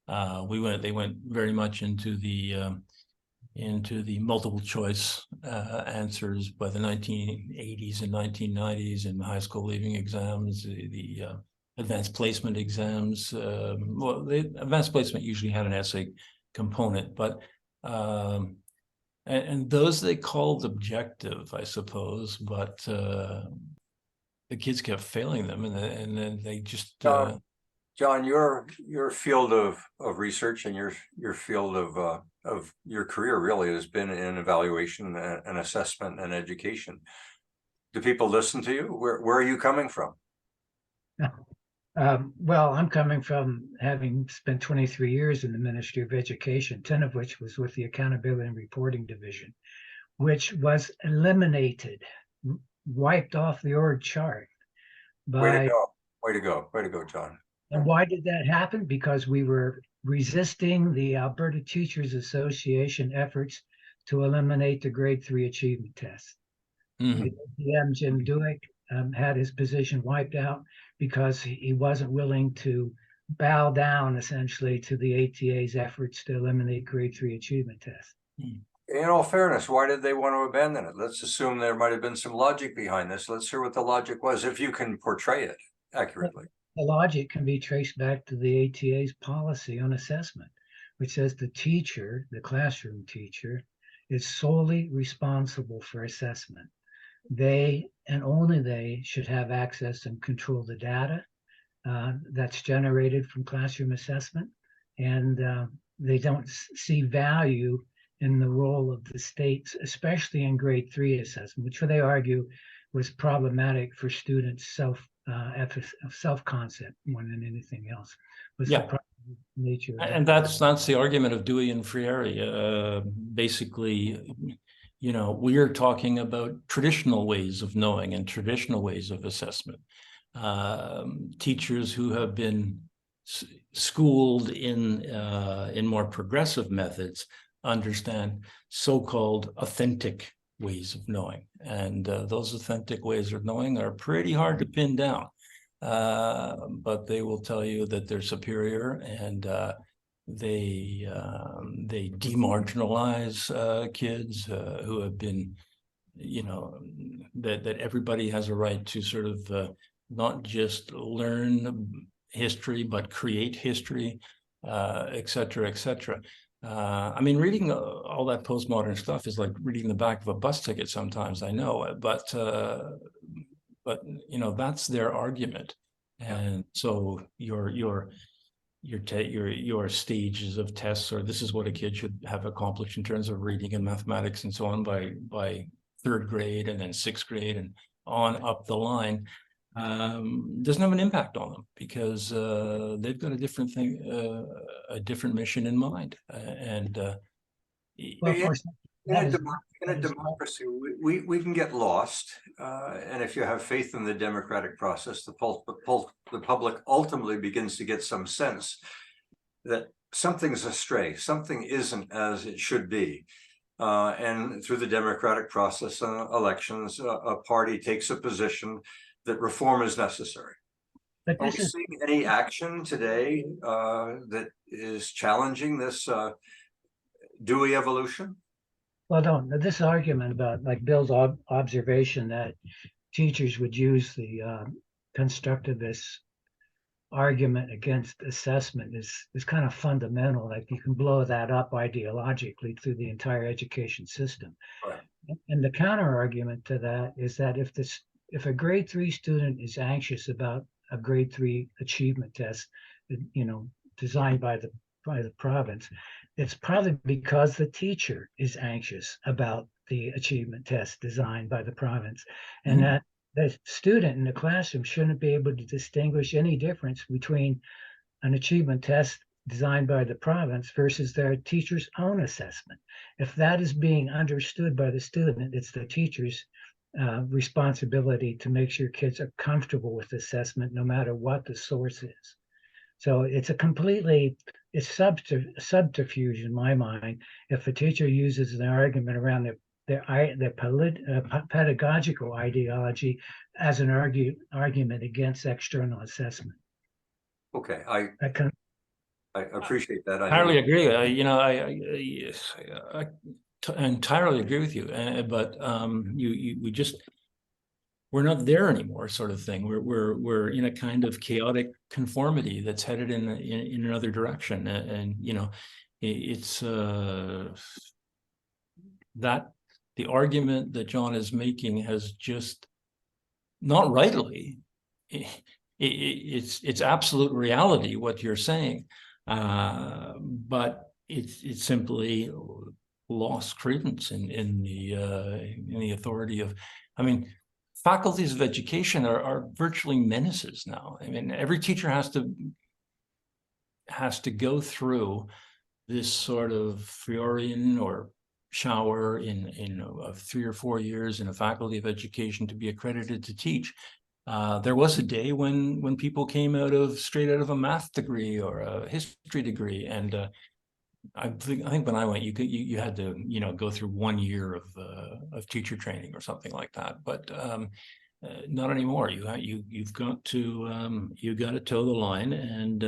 They went very much into the multiple choice answers by the 1980s and 1990s in high school leaving exams, the advanced placement exams. The advanced placement usually had an essay component, but and those they called objective, I suppose, but the kids kept failing them, and then they just. John, your field of research and your field of your career really has been in evaluation and assessment and education. Do people listen to you? Where are you coming from? Well, I'm coming from having spent 23 years in the Ministry of Education, 10 of which was with the Accountability and Reporting Division, which was eliminated, wiped off the org chart. Way to go, John. And why did that happen? Because we were resisting the Alberta Teachers Association efforts to eliminate the grade 3 achievement test. Mm-hmm. The ATM, Jim Dewey, had his position wiped out because he wasn't willing to bow down essentially to the ATA's efforts to eliminate grade 3 achievement tests. In all fairness, why did they want to abandon it? Let's assume there might have been some logic behind this. Let's hear what the logic was, if you can portray it accurately. The logic can be traced back to the ATA's policy on assessment, which says the teacher, the classroom teacher, is solely responsible for assessment. They and only they should have access and control the data that's generated from classroom assessment, and they don't see value in the role of the states, especially in grade 3 assessment, which they argue was problematic for students' self-concept more than anything else. Yeah, nature. And that's the argument of Dewey and Freire. Basically, we are talking about traditional ways of knowing and traditional ways of assessment. Teachers who have been schooled in more progressive methods understand so-called authentic ways of knowing, and those authentic ways of knowing are pretty hard to pin down. but they will tell you that they're superior, and they demarginalize kids who have been, that everybody has a right to sort of not just learn history, but create history, et cetera, et cetera. I mean, reading all that postmodern stuff is like reading the back of a bus ticket sometimes, I know, but that's their argument. And so your stages of tests, or this is what a kid should have accomplished in terms of reading and mathematics and so on by third grade and then sixth grade and on up the line, doesn't have an impact on them, because they've got a different thing, a different mission in mind. Well, of course, in a democracy, we can get lost, and if you have faith in the democratic process, the public ultimately begins to get some sense that something's astray, something isn't as it should be. And through the democratic process and elections, a party takes a position that reform is necessary. Are we seeing any action today that is challenging this Dewey evolution? Well, this argument about, like Bill's observation that teachers would use the constructivist argument against assessment is kind of fundamental. Like, you can blow that up ideologically through the entire education system. Right. And the counter argument to that is that if a grade 3 student is anxious about a grade 3 achievement test, designed by the province, it's probably because the teacher is anxious about the achievement test designed by the province, and that the student in the classroom shouldn't be able to distinguish any difference between an achievement test designed by the province versus their teacher's own assessment. If that is being understood by the student, it's the teacher's responsibility to make sure kids are comfortable with assessment, no matter what the source is. So it's subterfuge in my mind if a teacher uses an argument around their pedagogical ideology as an argument against external assessment. Okay, I appreciate that. I entirely agree. I entirely agree with you. But we're not there anymore, sort of thing. We're in a kind of chaotic conformity that's headed in another direction, and it's that the argument that John is making has just not rightly. It's absolute reality what you're saying, but it's simply lost credence in the authority of. I mean, faculties of education are virtually menaces now. I mean, every teacher has to go through this sort of Freudian or shower of 3 or 4 years in a faculty of education to be accredited to teach. There was a day when people came straight out of a math degree or a history degree, and I think when I went, you had to go through 1 year of teacher training or something like that. But not anymore. You've got to toe the line, and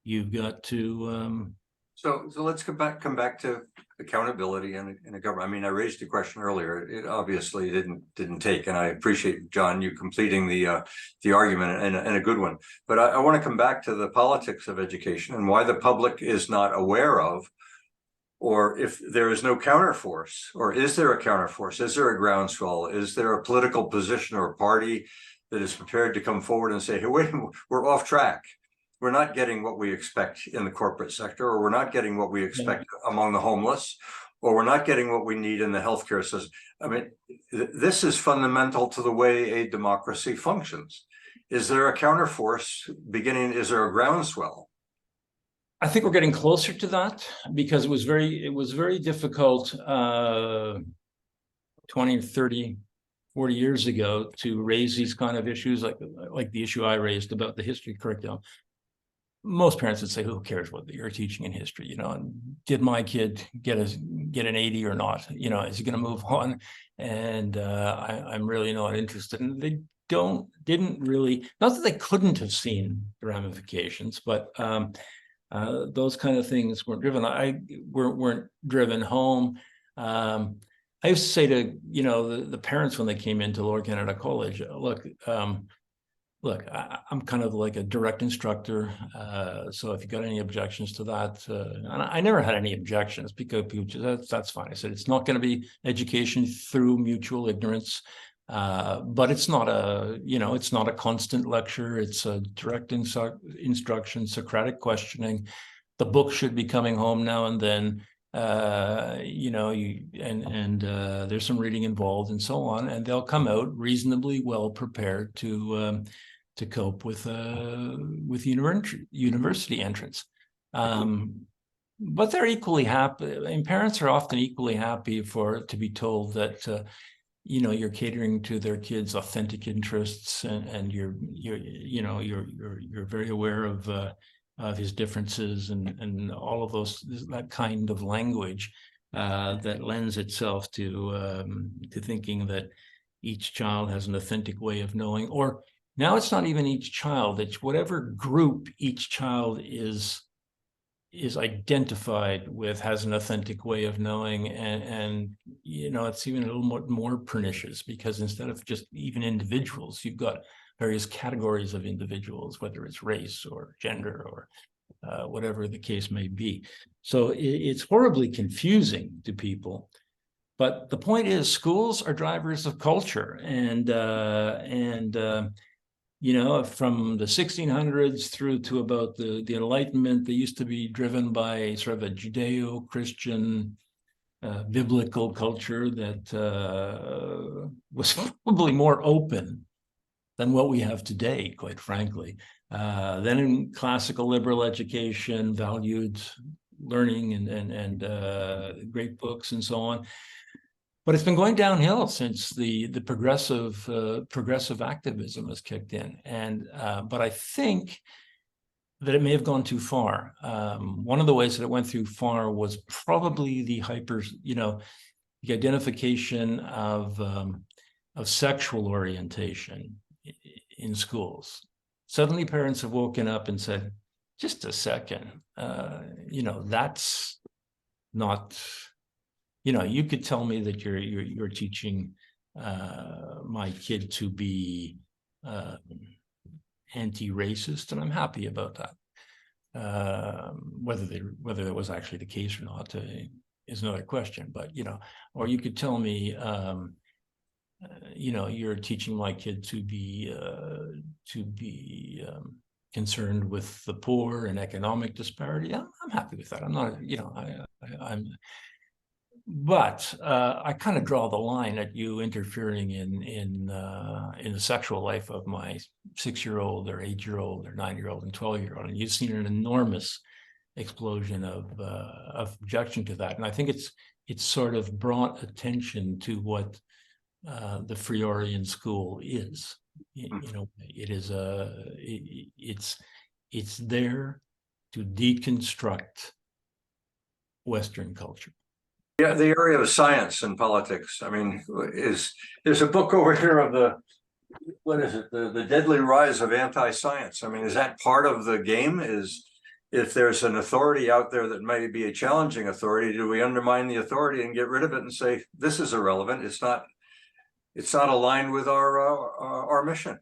you've got to. So let's come back to accountability in a government. I mean, I raised a question earlier. It obviously didn't take, and I appreciate, John, you completing the argument, and a good one. But I want to come back to the politics of education and why the public is not aware of, or if there is no counterforce, or is there a counterforce? Is there a groundswell? Is there a political position or party that is prepared to come forward and say, hey, wait, we're off track. We're not getting what we expect in the corporate sector, or we're not getting what we expect among the homeless, or we're not getting what we need in the healthcare system. I mean, this is fundamental to the way a democracy functions. Is there a counterforce beginning? Is there a groundswell? I think we're getting closer to that, because it was very difficult 20, 30, 40 years ago to raise these kind of issues, like the issue I raised about the history curriculum. Most parents would say, who cares what you're teaching in history? And did my kid get an 80 or not? Is he going to move on? And I'm really not interested. And didn't really, not that they couldn't have seen the ramifications, but those kind of things weren't driven. weren't driven home. I used to say to the parents when they came into Lower Canada College, look, I'm kind of like a direct instructor. So if you got any objections to that, and I never had any objections because people that's fine. I said, it's not going to be education through mutual ignorance, but it's not it's not a constant lecture. It's a direct instruction, Socratic questioning. The book should be coming home now and then. There's some reading involved and so on, and they'll come out reasonably well prepared to cope with university entrance. But they're equally happy, and parents are often equally happy to be told that you're catering to their kids' authentic interests, and you're very aware of his differences and all of that kind of language that lends itself to thinking that each child has an authentic way of knowing, or now it's not even each child, it's whatever group each child is identified with has an authentic way of knowing, and it's even a little more pernicious, because instead of just even individuals, you've got various categories of individuals, whether it's race or gender or whatever the case may be. So it's horribly confusing to people. But the point is, schools are drivers of culture, and from the 1600s through to about the Enlightenment, they used to be driven by sort of a Judeo-Christian biblical culture that was probably more open than what we have today, quite frankly. Then in classical liberal education, valued learning and great books and so on. But it's been going downhill since the progressive activism has kicked in, but I think that it may have gone too far. One of the ways that it went too far was probably the identification of sexual orientation in schools. Suddenly, parents have woken up and said, "Just a second, that's not." You could tell me that you're teaching my kid to be anti-racist, and I'm happy about that. Whether that was actually the case or not is another question. But or you could tell me, you're teaching my kid to be concerned with the poor and economic disparity. I'm happy with that. I'm not, I'm. But I kind of draw the line at you interfering in the sexual life of my 6-year-old or 8-year-old or 9-year-old and 12-year-old, and you've seen an enormous explosion of objection to that. And I think it's sort of brought attention to what the Freirean school is. It is it's there to deconstruct Western culture. Yeah, the area of science and politics. I mean, there's a book over here of the deadly rise of anti-science. I mean, is that part of the game? Is if there's an authority out there that may be a challenging authority, do we undermine the authority and get rid of it and say this is irrelevant? It's not aligned with our mission.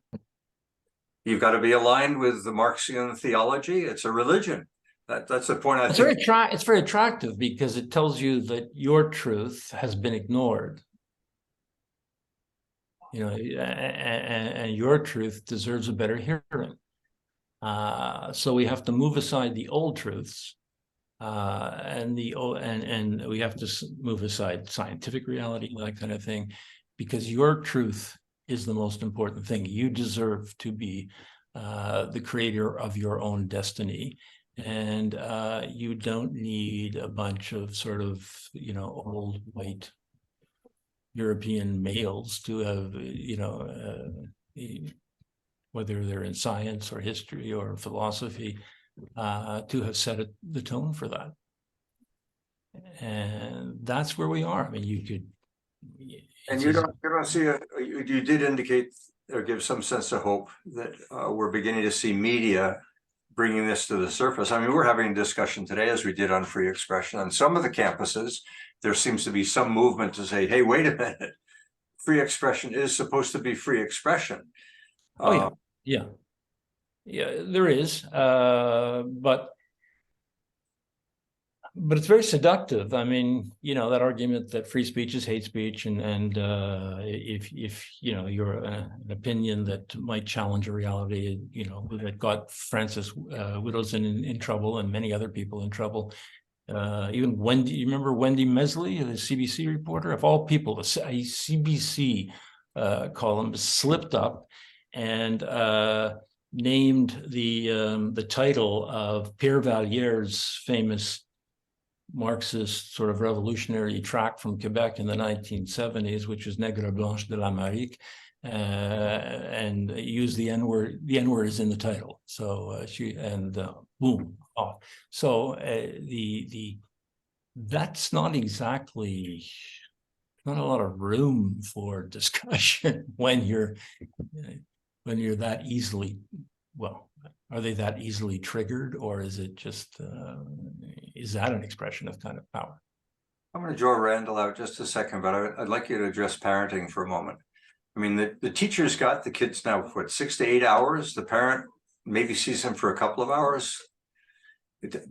You've got to be aligned with the Marxian theology. It's a religion. That's the point. I think it's very attractive because it tells you that your truth has been ignored, and your truth deserves a better hearing. So we have to move aside the old truths, and we have to move aside scientific reality, that kind of thing, because your truth is the most important thing. You deserve to be the creator of your own destiny. And you don't need a bunch of sort of, old white European males to have, whether they're in science or history or philosophy, to have set the tone for that. And that's where we are. I mean, you could. And you don't see you did indicate or give some sense of hope that we're beginning to see media bringing this to the surface. I mean, we're having a discussion today, as we did on free expression. On some of the campuses, there seems to be some movement to say, hey, wait a minute, free expression is supposed to be free expression. Oh, yeah. Yeah, there is. But it's very seductive. I mean, you know, that argument that free speech is hate speech, and if you know you're an opinion that might challenge a reality, you know, that got Francis Widdowson in trouble and many other people in trouble. Even Wendy, you remember Wendy Mesley, the CBC reporter, of all people, a CBC columnist slipped up and named the title of Pierre Vallière's famous Marxist sort of revolutionary tract from Quebec in the 1970s, which was Nègre Blanche de l'Amérique, and used the N-word. The N-word is in the title. So boom, off. So that's not exactly, not a lot of room for discussion when you're that easily, well, are they that easily triggered, or is it just, is that an expression of kind of power? I'm going to draw Randall out just a second, but I'd like you to address parenting for a moment. I mean, the teacher's got the kids now, what, 6 to 8 hours? The parent maybe sees them for a couple of hours.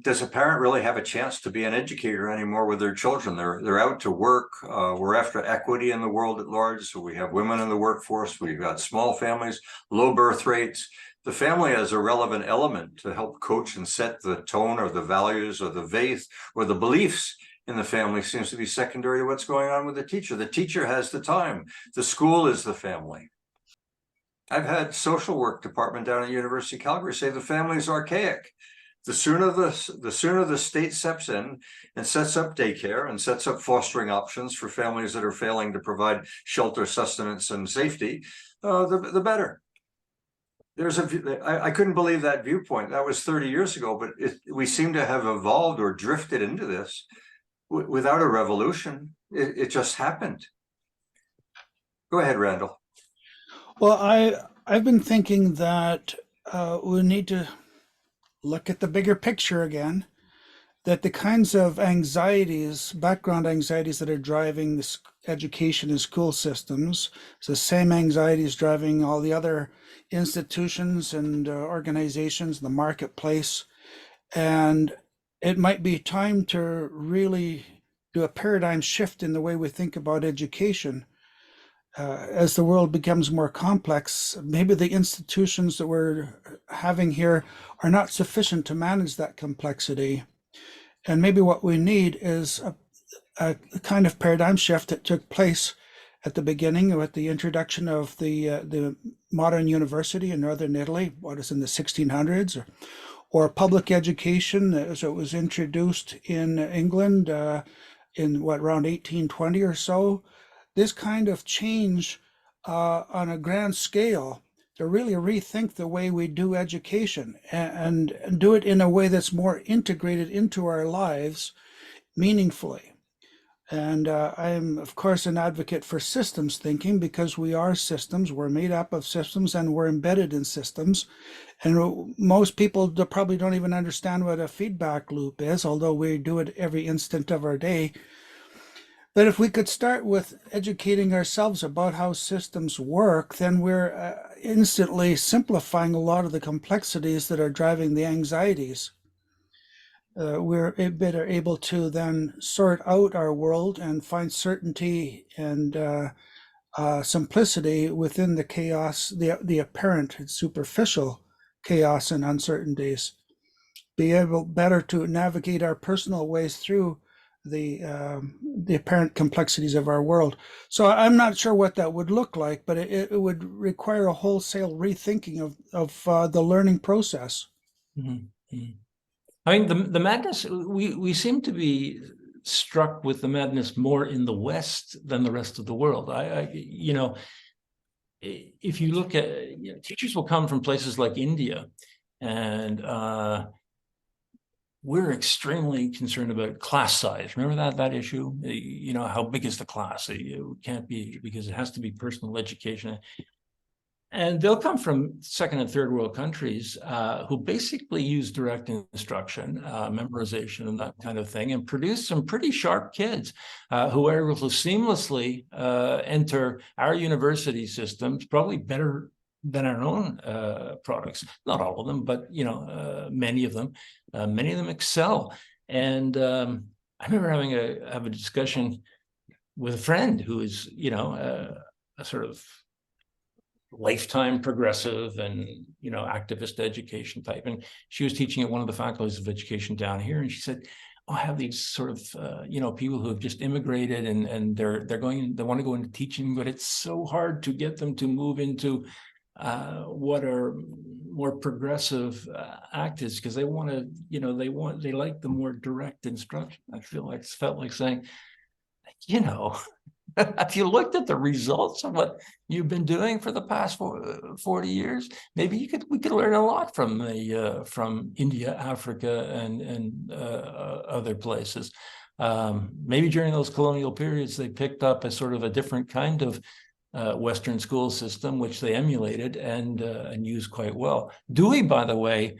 Does a parent really have a chance to be an educator anymore with their children? They're out to work. We're after equity in the world at large. So we have women in the workforce. We've got small families, low birth rates. The family as a relevant element to help coach and set the tone or the values or the faith or the beliefs in the family seems to be secondary to what's going on with the teacher. The teacher has the time. The school is the family. I've had social work department down at University of Calgary say the family is archaic. The sooner the state steps in and sets up daycare and sets up fostering options for families that are failing to provide shelter, sustenance, and safety, the better. I couldn't believe that viewpoint. That was 30 years ago, but we seem to have evolved or drifted into this without a revolution. It just happened. Go ahead, Randall. Well, I've been thinking that we need to look at the bigger picture again, that the kinds of anxieties, background anxieties that are driving this education and school systems, it's the same anxieties driving all the other institutions and organizations, the marketplace. And it might be time to really do a paradigm shift in the way we think about education. As the world becomes more complex, maybe the institutions that we're having here are not sufficient to manage that complexity. And maybe what we need is a kind of paradigm shift that took place at the beginning with the introduction of the modern university in northern Italy, what is in the 1600s, or public education as it was introduced in England in around 1820 or so. This kind of change on a grand scale to really rethink the way we do education and do it in a way that's more integrated into our lives meaningfully. And I'm, of course, an advocate for systems thinking because we are systems. We're made up of systems and we're embedded in systems. And most people probably don't even understand what a feedback loop is, although we do it every instant of our day. But if we could start with educating ourselves about how systems work, then we're instantly simplifying a lot of the complexities that are driving the anxieties. We're better able to then sort out our world and find certainty and simplicity within the chaos, the apparent and superficial chaos and uncertainties. Be able better to navigate our personal ways through the apparent complexities of our world. So I'm not sure what that would look like, but it would require a wholesale rethinking of the learning process. Mm-hmm. I mean, the madness, we seem to be struck with the madness more in the West than the rest of the world. You know, if you look at, teachers will come from places like India, and we're extremely concerned about class size. Remember that issue? You know, how big is the class? It can't be, because it has to be personal education. And they'll come from second and third world countries who basically use direct instruction, memorization and that kind of thing, and produce some pretty sharp kids who are able to seamlessly enter our university systems, probably better than our own products. Not all of them, but many of them. Many of them excel. And I remember having a discussion with a friend who is, a sort of lifetime progressive and activist education type, and she was teaching at one of the faculties of education down here, and she said, "Oh, I have these sort of people who have just immigrated and they want to go into teaching, but it's so hard to get them to move into what are more progressive activists because they want to they like the more direct instruction." I felt like saying, if you looked at the results of what you've been doing for the past 40 years, maybe we could learn a lot from India, Africa, and other places. Maybe during those colonial periods, they picked up a sort of a different kind of Western school system, which they emulated and used quite well. Dewey, by the way,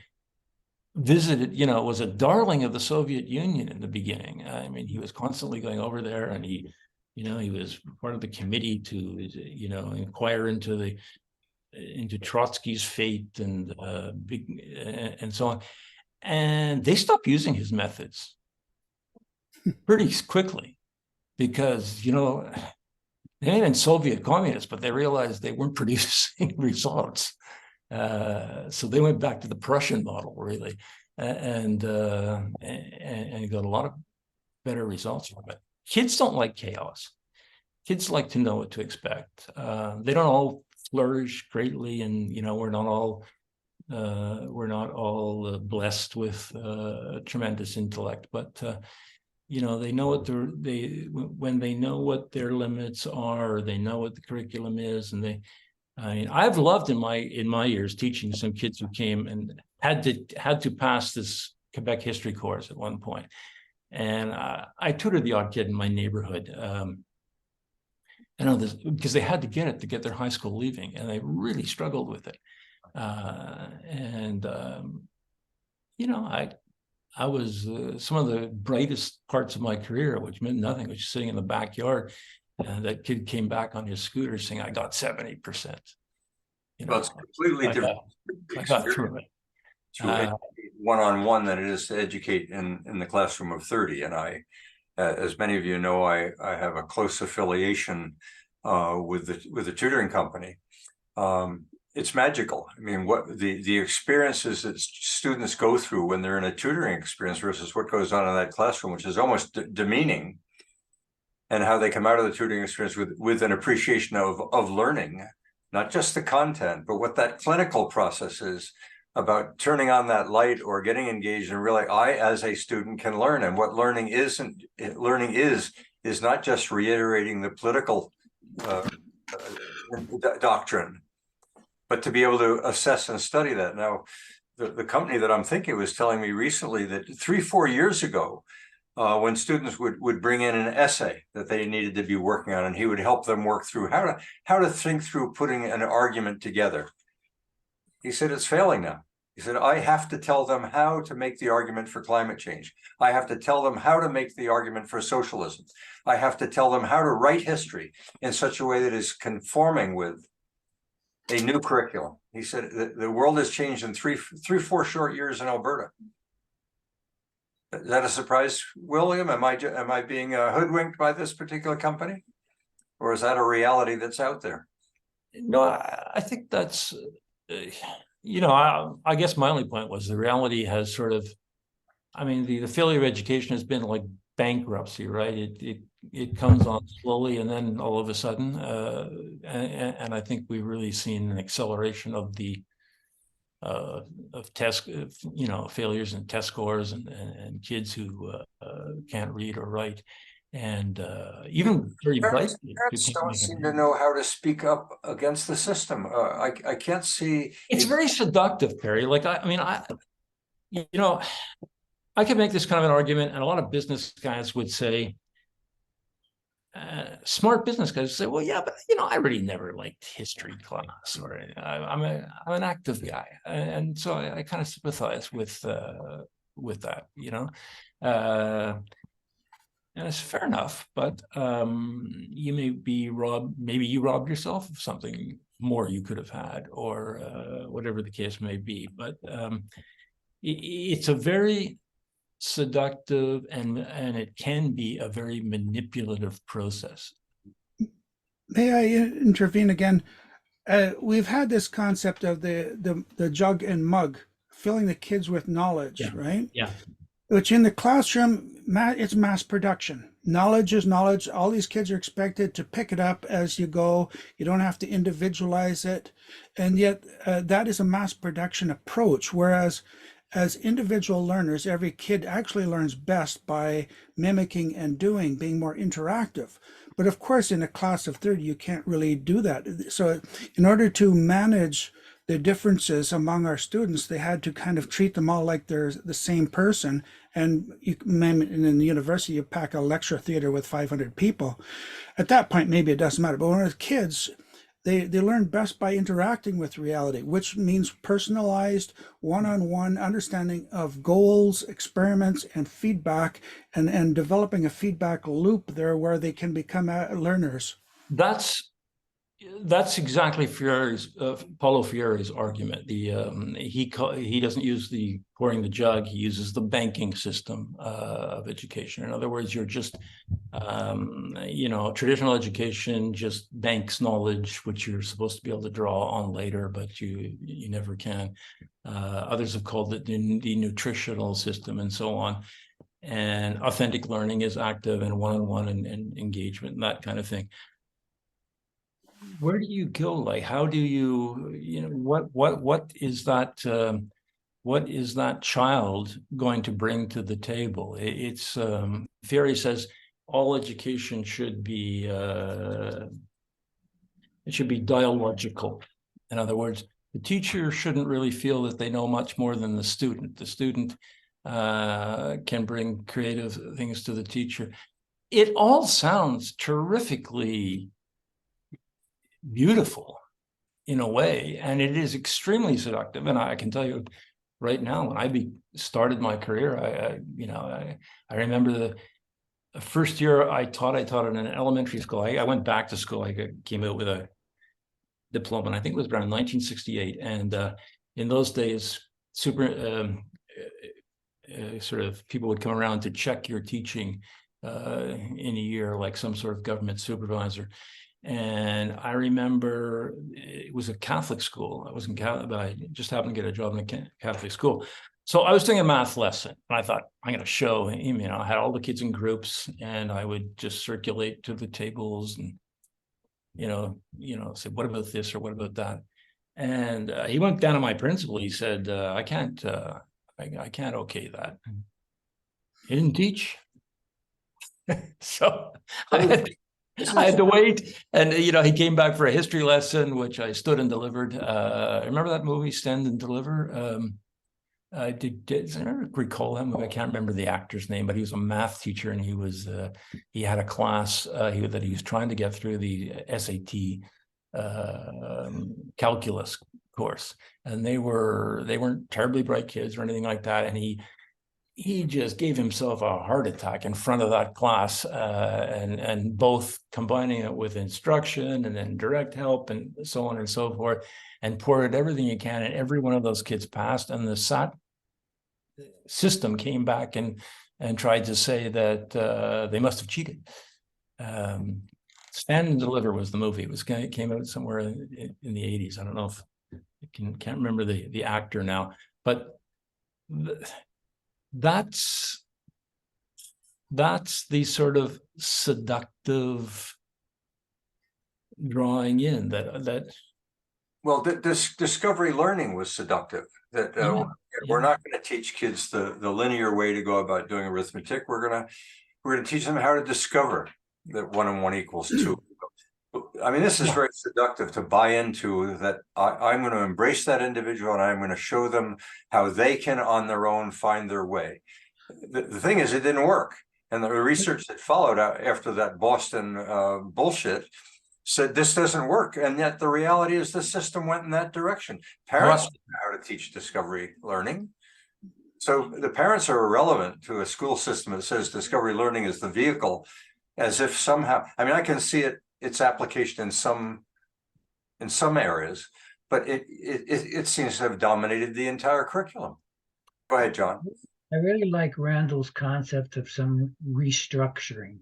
visited, was a darling of the Soviet Union in the beginning. I mean, he was constantly going over there, and he was part of the committee to, inquire into Trotsky's fate and so on. And they stopped using his methods pretty quickly because, they ain't Soviet communists, but they realized they weren't producing results. So they went back to the Prussian model, really, and got a lot of better results from it. Kids don't like chaos. Kids like to know what to expect. They don't all flourish greatly, and we're not all blessed with tremendous intellect. But they know when they know what their limits are, they know what the curriculum is, and I've loved in my years teaching some kids who came and had to pass this Quebec history course at one point. And I tutored the odd kid in my neighborhood. Because they had to get it to get their high school leaving, and they really struggled with it. I was some of the brightest parts of my career, which meant nothing, which was sitting in the backyard. And that kid came back on his scooter saying, "I got 70%." Well, it's completely different. I got through it. To educate one-on-one than it is to educate in the classroom of 30. And I, as many of you know, I have a close affiliation with the tutoring company. It's magical. I mean, what the experiences that students go through when they're in a tutoring experience versus what goes on in that classroom, which is almost demeaning, and how they come out of the tutoring experience with an appreciation of learning, not just the content, but what that clinical process is about turning on that light or getting engaged and really, I, as a student, can learn. And what learning is not just reiterating the political doctrine, but to be able to assess and study that. Now, the company that I'm thinking was telling me recently that 3-4 years ago, when students would bring in an essay that they needed to be working on, and he would help them work through how to think through putting an argument together. He said, it's failing now. He said, I have to tell them how to make the argument for climate change. I have to tell them how to make the argument for socialism. I have to tell them how to write history in such a way that is conforming with a new curriculum. He said, the world has changed in 4 short years in Alberta. Is that a surprise, William? Am I being hoodwinked by this particular company? Or is that a reality that's out there? No, I think that's, I guess my only point was the reality has sort of, the failure of education has been like bankruptcy, right? It comes on slowly and then all of a sudden, and I think we've really seen an acceleration of the test, failures in test scores and kids who can't read or write, and even very bright parents don't seem to know how to speak up against the system. I can't see. It's very seductive, Perry. Like I could make this kind of an argument, and a lot of business guys would say, smart business guys say, well, yeah, but I really never liked history class, or I'm an active guy, and so I kind of sympathize with that, and it's fair enough. But you may be robbed. Maybe you robbed yourself of something more you could have had, or whatever the case may be. But it's a very seductive and it can be a very manipulative process. May I intervene again? We've had this concept of the jug and mug, filling the kids with knowledge, Yeah. right? Yeah. Which in the classroom, it's mass production. Knowledge is knowledge. All these kids are expected to pick it up as you go. You don't have to individualize it. And yet that is a mass production approach. Whereas as individual learners, every kid actually learns best by mimicking and doing, being more interactive. But of course, in a class of 30, you can't really do that. So in order to manage the differences among our students, they had to kind of treat them all like they're the same person. And in the university, you pack a lecture theater with 500 people. At that point, maybe it doesn't matter. But when it's kids, they learn best by interacting with reality, which means personalized, one-on-one understanding of goals, experiments, and feedback, and developing a feedback loop there where they can become learners. That's exactly Paulo Freire's argument. He doesn't use the pouring the jug. He uses the banking system of education. In other words, you're just traditional education just banks knowledge, which you're supposed to be able to draw on later, but you never can. Others have called it the nutritional system, and so on. And authentic learning is active and one-on-one and engagement and that kind of thing. Where do you go? Like, how do you, what is that child going to bring to the table? It's Freire says all education should be dialogical. In other words, the teacher shouldn't really feel that they know much more than the student. The student can bring creative things to the teacher. It all sounds terrifically beautiful in a way, and it is extremely seductive. And I can tell you right now, when I started my career, I remember the first year I taught in an elementary school. I went back to school. I came out with a diploma, and I think it was around 1968. And in those days, sort of people would come around to check your teaching in a year, like some sort of government supervisor. And I remember it was a Catholic school. I wasn't Catholic, but I just happened to get a job in a Catholic school. So I was doing a math lesson, and I thought, I'm going to show him. I had all the kids in groups, and I would just circulate to the tables and, say, what about this or what about that? And he went down to my principal. He said, I can't okay that. He didn't teach. So I had to wait, and he came back for a history lesson, which I stood and delivered. Remember that movie, Stand and Deliver? I recall that movie. I can't remember the actor's name, but he was a math teacher, and he had a class that he was trying to get through the SAT calculus course, and they weren't terribly bright kids or anything like that, and he just gave himself a heart attack in front of that class, and both combining it with instruction and then direct help and so on and so forth, and poured everything you can, and every one of those kids passed. And the SAT system came back and tried to say that they must have cheated. Stand and Deliver was the movie. It came out somewhere in the 80s. I don't know if can't remember the actor now, but that's the sort of seductive drawing in that Well, this discovery learning was seductive. That we're not going to teach kids the linear way to go about doing arithmetic. We're going to teach them how to discover that 1 and 1 equals 2. I mean, this is very seductive to buy into that. I'm going to embrace that individual, and I'm going to show them how they can on their own find their way. The thing is, it didn't work. And the research that followed after that Boston bullshit said this doesn't work. And yet the reality is the system went in that direction. Parents don't know how to teach discovery learning. So the parents are irrelevant to a school system that says discovery learning is the vehicle, as if somehow, I mean, I can see its application in some areas, but it seems to have dominated the entire curriculum. Go ahead, John. I really like Randall's concept of some restructuring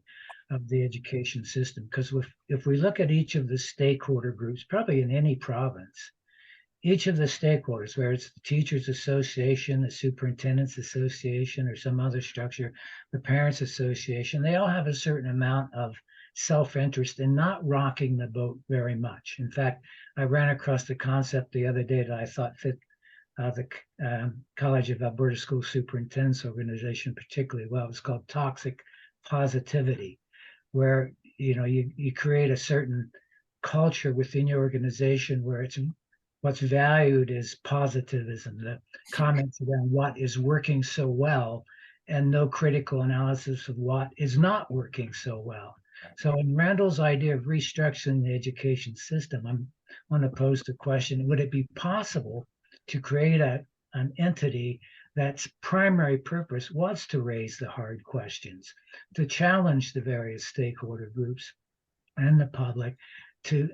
of the education system, because if we look at each of the stakeholder groups, probably in any province, each of the stakeholders, whether it's the Teachers Association, the Superintendents Association, or some other structure, the Parents Association, they all have a certain amount of self-interest in not rocking the boat very much. In fact, I ran across the concept the other day that I thought fit the College of Alberta School Superintendents Organization particularly well. It's called toxic positivity, where you create a certain culture within your organization where what's valued is positivism, the comments around what is working so well, and no critical analysis of what is not working so well. So in Randall's idea of restructuring the education system, I want to pose the question, would it be possible to create an entity that's primary purpose was to raise the hard questions, to challenge the various stakeholder groups and the public to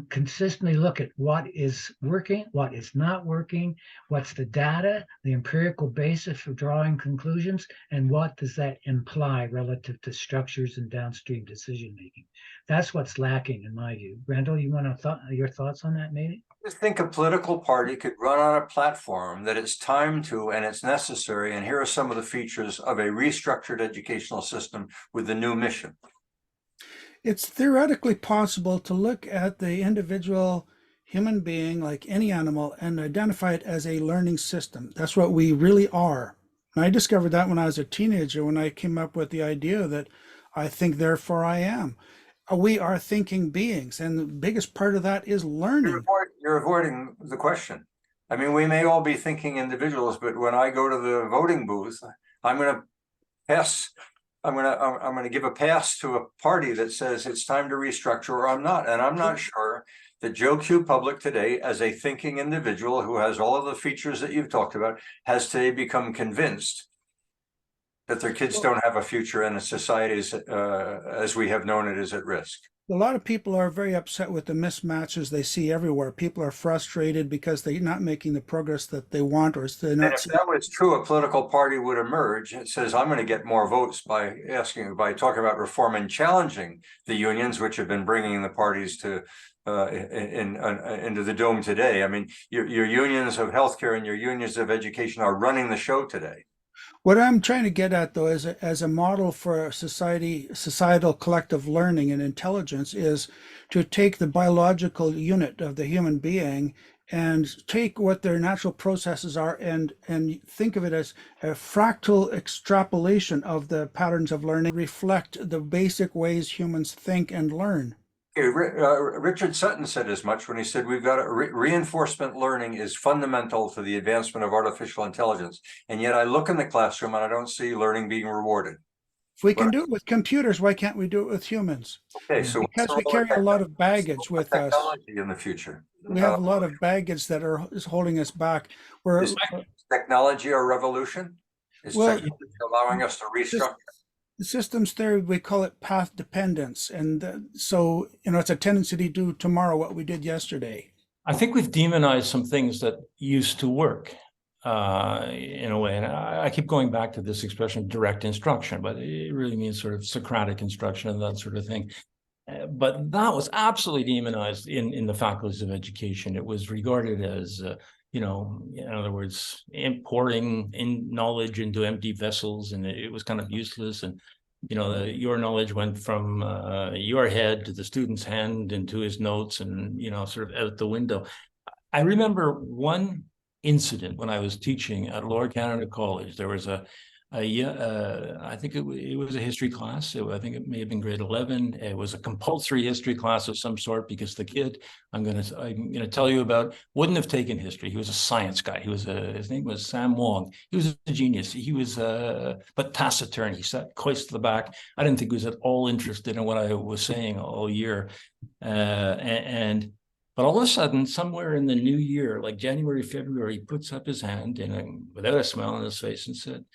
consistently look at what is working, what is not working, what's the data, the empirical basis for drawing conclusions, and what does that imply relative to structures and downstream decision making. That's what's lacking in my view. Randall, you want your thoughts on that maybe? I just think a political party could run on a platform that it's time to and it's necessary, and here are some of the features of a restructured educational system with the new mission. It's theoretically possible to look at the individual human being like any animal and identify it as a learning system. That's what we really are. And I discovered that when I was a teenager, when I came up with the idea that I think, therefore I am. We are thinking beings, and the biggest part of that is learning. You're avoiding the question. I mean, we may all be thinking individuals, but when I go to the voting booth, I'm going to pass. I'm going to give a pass to a party that says it's time to restructure, or I'm not. And I'm not sure that Joe Q. Public today, as a thinking individual who has all of the features that you've talked about, has today become convinced that their kids don't have a future and a society as we have known it is at risk. A lot of people are very upset with the mismatches they see everywhere. People are frustrated because they're not making the progress that they want, or they're not. And if that was true, a political party would emerge. It says, I'm going to get more votes by talking about reform and challenging the unions, which have been bringing the parties to into the dome today. I mean, your unions of healthcare and your unions of education are running the show today. What I'm trying to get at, though, as a model for societal collective learning and intelligence, is to take the biological unit of the human being and take what their natural processes are and think of it as a fractal extrapolation of the patterns of learning, reflect the basic ways humans think and learn. Richard Sutton said as much when he said we've got reinforcement learning is fundamental to the advancement of artificial intelligence. And yet I look in the classroom and I don't see learning being rewarded. If we can do it with computers, why can't we do it with humans? Okay, so because we carry a lot of baggage with us in the future. We have a lot of baggage that is holding us back. Is technology a revolution? Is technology allowing us to restructure? Systems theory, we call it path dependence. And so, it's a tendency to do tomorrow what we did yesterday. I think we've demonized some things that used to work in a way. And I keep going back to this expression, direct instruction, but it really means sort of Socratic instruction and that sort of thing. But that was absolutely demonized in the faculties of education. It was regarded as, in other words, pouring in knowledge into empty vessels, and it was kind of useless. And, your knowledge went from your head to the student's hand and to his notes and, sort of out the window. I remember one incident when I was teaching at Lower Canada College. There was a I think it was a history class. I think it may have been grade 11. It was a compulsory history class of some sort because the kid I'm gonna tell you about wouldn't have taken history. He was a science guy. His name was Sam Wong. He was a genius. He was but taciturn. He sat close to the back. I didn't think he was at all interested in what I was saying all year, but all of a sudden, somewhere in the new year, like January, February, he puts up his hand and without a smile on his face and said,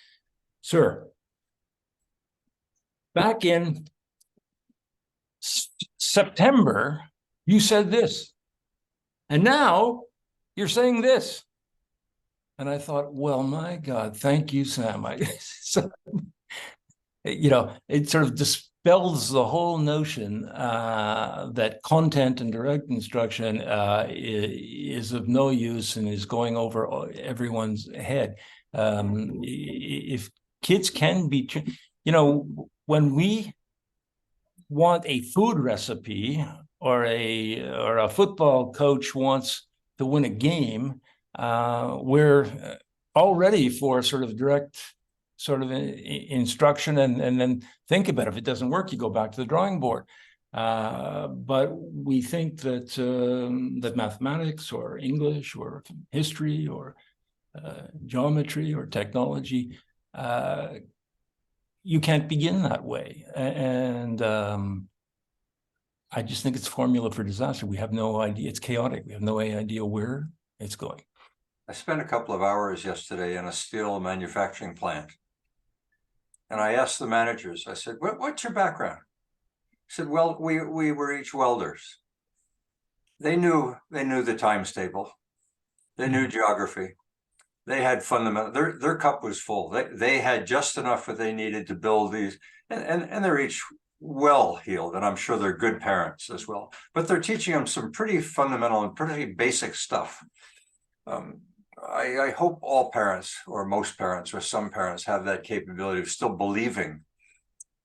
"Sir, back in September, you said this, and now you're saying this." And I thought, well, my God, thank you, Sam. So, it sort of dispels the whole notion that content and direct instruction is of no use and is going over everyone's head. If kids can be, when we want a food recipe or a football coach wants to win a game, we're all ready for sort of direct sort of instruction, and then think about it. If it doesn't work, you go back to the drawing board. But we think that that mathematics or English or history or geometry or technology, you can't begin that way. And I just think it's a formula for disaster. We have no idea. It's chaotic. We have no idea where it's going. I spent a couple of hours yesterday in a steel manufacturing plant. And I asked the managers, I said, what's your background? He said, well, we were each welders. They knew the times table. They knew geography. They had fundamental, their cup was full. They had just enough what they needed to build these, and they're each well-heeled, and I'm sure they're good parents as well. But they're teaching them some pretty fundamental and pretty basic stuff. I hope all parents, or most parents, or some parents have that capability of still believing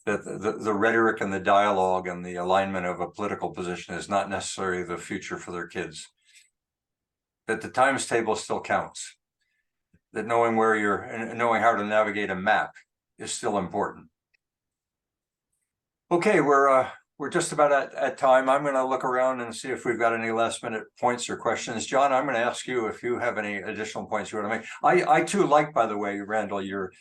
that the rhetoric and the dialogue and the alignment of a political position is not necessarily the future for their kids. That the times table still counts. That knowing where you're and knowing how to navigate a map is still important. Okay, we're just about at time. I'm going to look around and see if we've got any last minute points or questions. John, I'm going to ask you if you have any additional points you want to make. I too like, by the way, Randall, your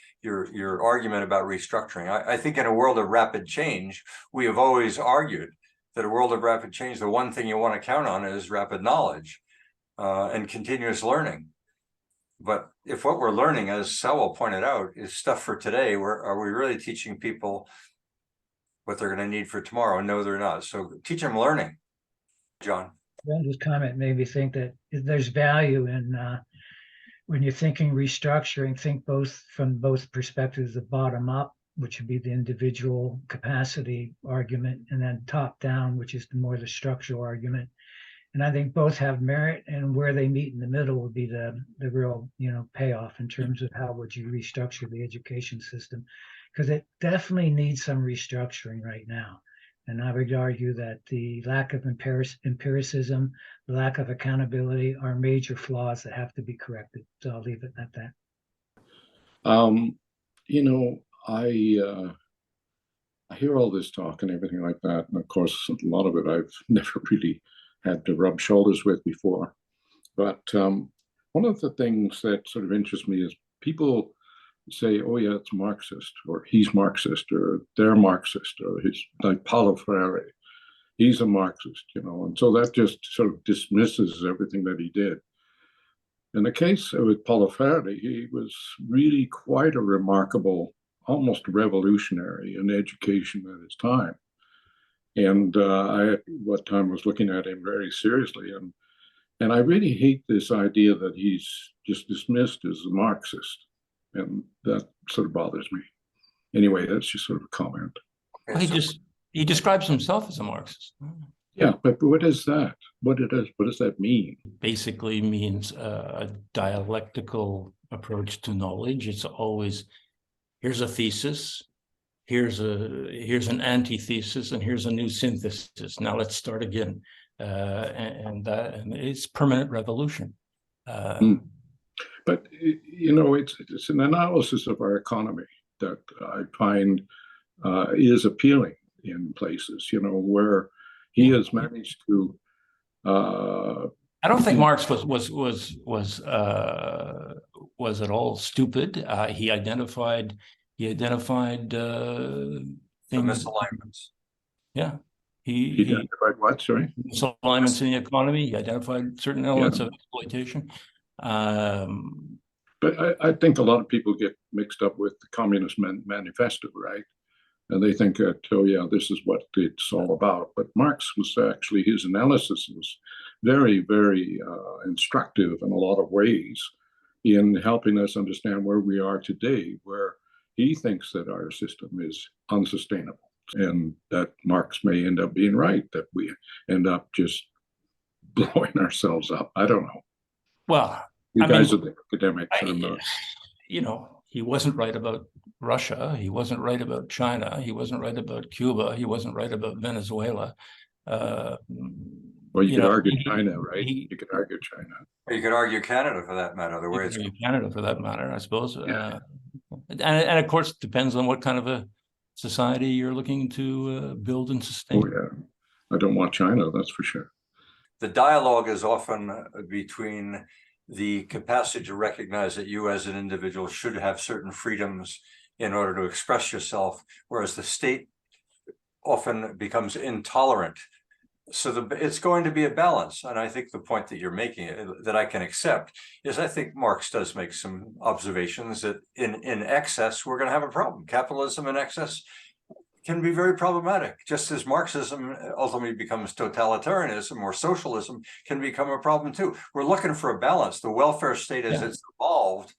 argument about restructuring. I think in a world of rapid change, we have always argued that a world of rapid change, the one thing you want to count on is rapid knowledge and continuous learning. But if what we're learning, as Sewell pointed out, is stuff for today, are we really teaching people what they're going to need for tomorrow? No, they're not. So teach them learning. John. Randall's comment made me think that there's value in when you're thinking restructuring, think from both perspectives, the bottom up, which would be the individual capacity argument, and then top down, which is more the structural argument. And I think both have merit, and where they meet in the middle would be the real, payoff in terms of how would you restructure the education system, because it definitely needs some restructuring right now. And I would argue that the lack of empiricism, the lack of accountability are major flaws that have to be corrected. So I'll leave it at that. I hear all this talk and everything like that. And of course, a lot of it I've never really had to rub shoulders with before. But one of the things that sort of interests me is people say, oh yeah, it's Marxist, or he's Marxist, or they're Marxist, or he's like Paulo Freire, he's a Marxist, and so that just sort of dismisses everything that he did. In the case with Paulo Freire, he was really quite a remarkable, almost revolutionary in education at his time. And I at what time was looking at him very seriously. And I really hate this idea that he's just dismissed as a Marxist. And that sort of bothers me. Anyway, that's just sort of a comment. Well, he describes himself as a Marxist. Yeah, but what is that? What does that mean? Basically means a dialectical approach to knowledge. It's always, here's a thesis, here's an antithesis, and here's a new synthesis. Now let's start again. And it's permanent revolution. But, it's an analysis of our economy. that I find is appealing in places, where he has managed to. I don't think Marx was at all stupid. He identified The things. misalignments. Yeah, He identified what? Sorry. misalignments in the economy. He identified certain elements of exploitation. But I think a lot of people get mixed up with the Communist Manifesto, right? And they think that, oh yeah, this is what it's all about. But Marx was actually, his analysis was very, very instructive in a lot of ways in helping us understand where we are today, where he thinks that our system is unsustainable. And that Marx may end up being right, that we end up just blowing ourselves up. I don't know. Well, You guys are the academics. He wasn't right about Russia. He wasn't right about China. He wasn't right about Cuba. He wasn't right about Venezuela. Well, you could argue China, right? You could argue China. Or you could argue Canada for that matter. The way it's Canada for that matter, I suppose. Yeah. And of course, it depends on what kind of a society you're looking to build and sustain. Oh yeah, I don't want China, that's for sure. the dialogue is often between the capacity to recognize that you as an individual should have certain freedoms in order to express yourself, whereas the state often becomes intolerant. So it's going to be a balance. And I think the point that you're making that I can accept is I think Marx does make some observations that in excess, we're going to have a problem. Capitalism in excess can be very problematic, just as Marxism ultimately becomes totalitarianism, or socialism can become a problem too. We're looking for a balance. The welfare state as it's evolved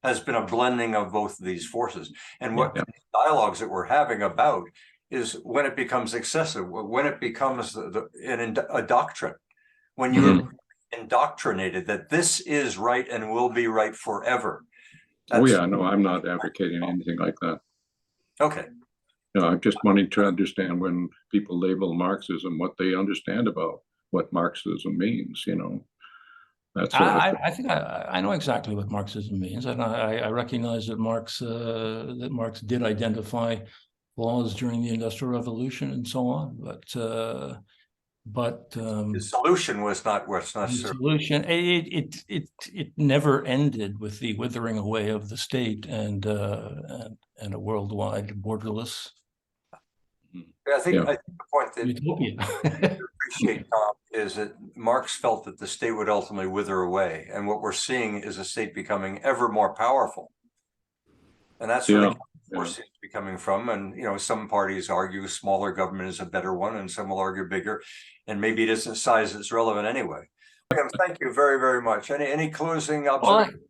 has been a blending of both of these forces. And what dialogues that we're having about is when it becomes excessive, when it becomes a doctrine, when you're indoctrinated that this is right and will be right forever. Oh yeah, no, I'm not advocating anything like that. Okay. No, I'm just wanting to understand when people label Marxism, what they understand about what Marxism means, you know. That's I think I know exactly what Marxism means, and I recognize that Marx did identify flaws during the Industrial Revolution and so on, but The solution was not what's the necessary. solution it never ended with the withering away of the state and a worldwide borderless I think the point that utopia. I appreciate, Tom, is that Marx felt that the state would ultimately wither away, and what we're seeing is a state becoming ever more powerful, and that's where the force seems to be coming from. And you know, some parties argue smaller government is a better one, and some will argue bigger, and maybe it isn't size that's relevant anyway. Thank you very, very much. Any closing observations?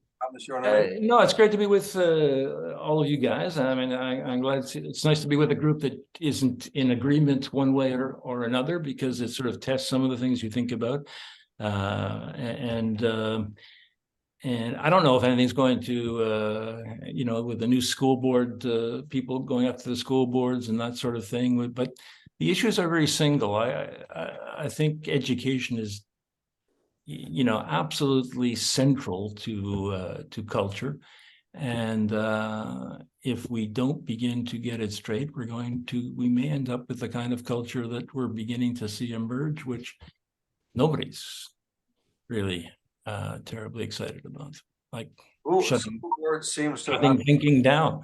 No, it's great to be with all of you guys. I mean, I'm glad it's nice to be with a group that isn't in agreement one way or another, because it sort of tests some of the things you think about. And I don't know if anything's going to, you know, with the new school board, people going up to the school boards and that sort of thing. But the issues are very single. I think education is, you know, absolutely central to culture, and if we don't begin to get it straight, we may end up with the kind of culture that we're beginning to see emerge, which nobody's really terribly excited about, like shutting thinking down.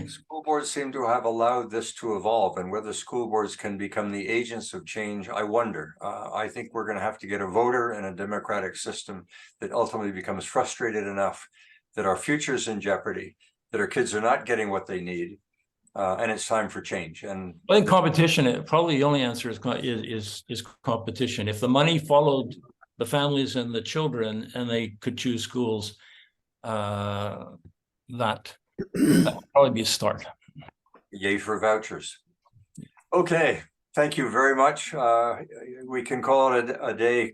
School boards seem to have allowed this to evolve, and whether school boards can become the agents of change, I wonder. I think we're going to have to get a voter in a democratic system that ultimately becomes frustrated enough that our future is in jeopardy, that our kids are not getting what they need, and it's time for change. And I think competition, probably the only answer is competition. If the money followed the families and the children, and they could choose schools, that would probably be a start. Yay for vouchers. Okay, thank you very much. We can call it a day.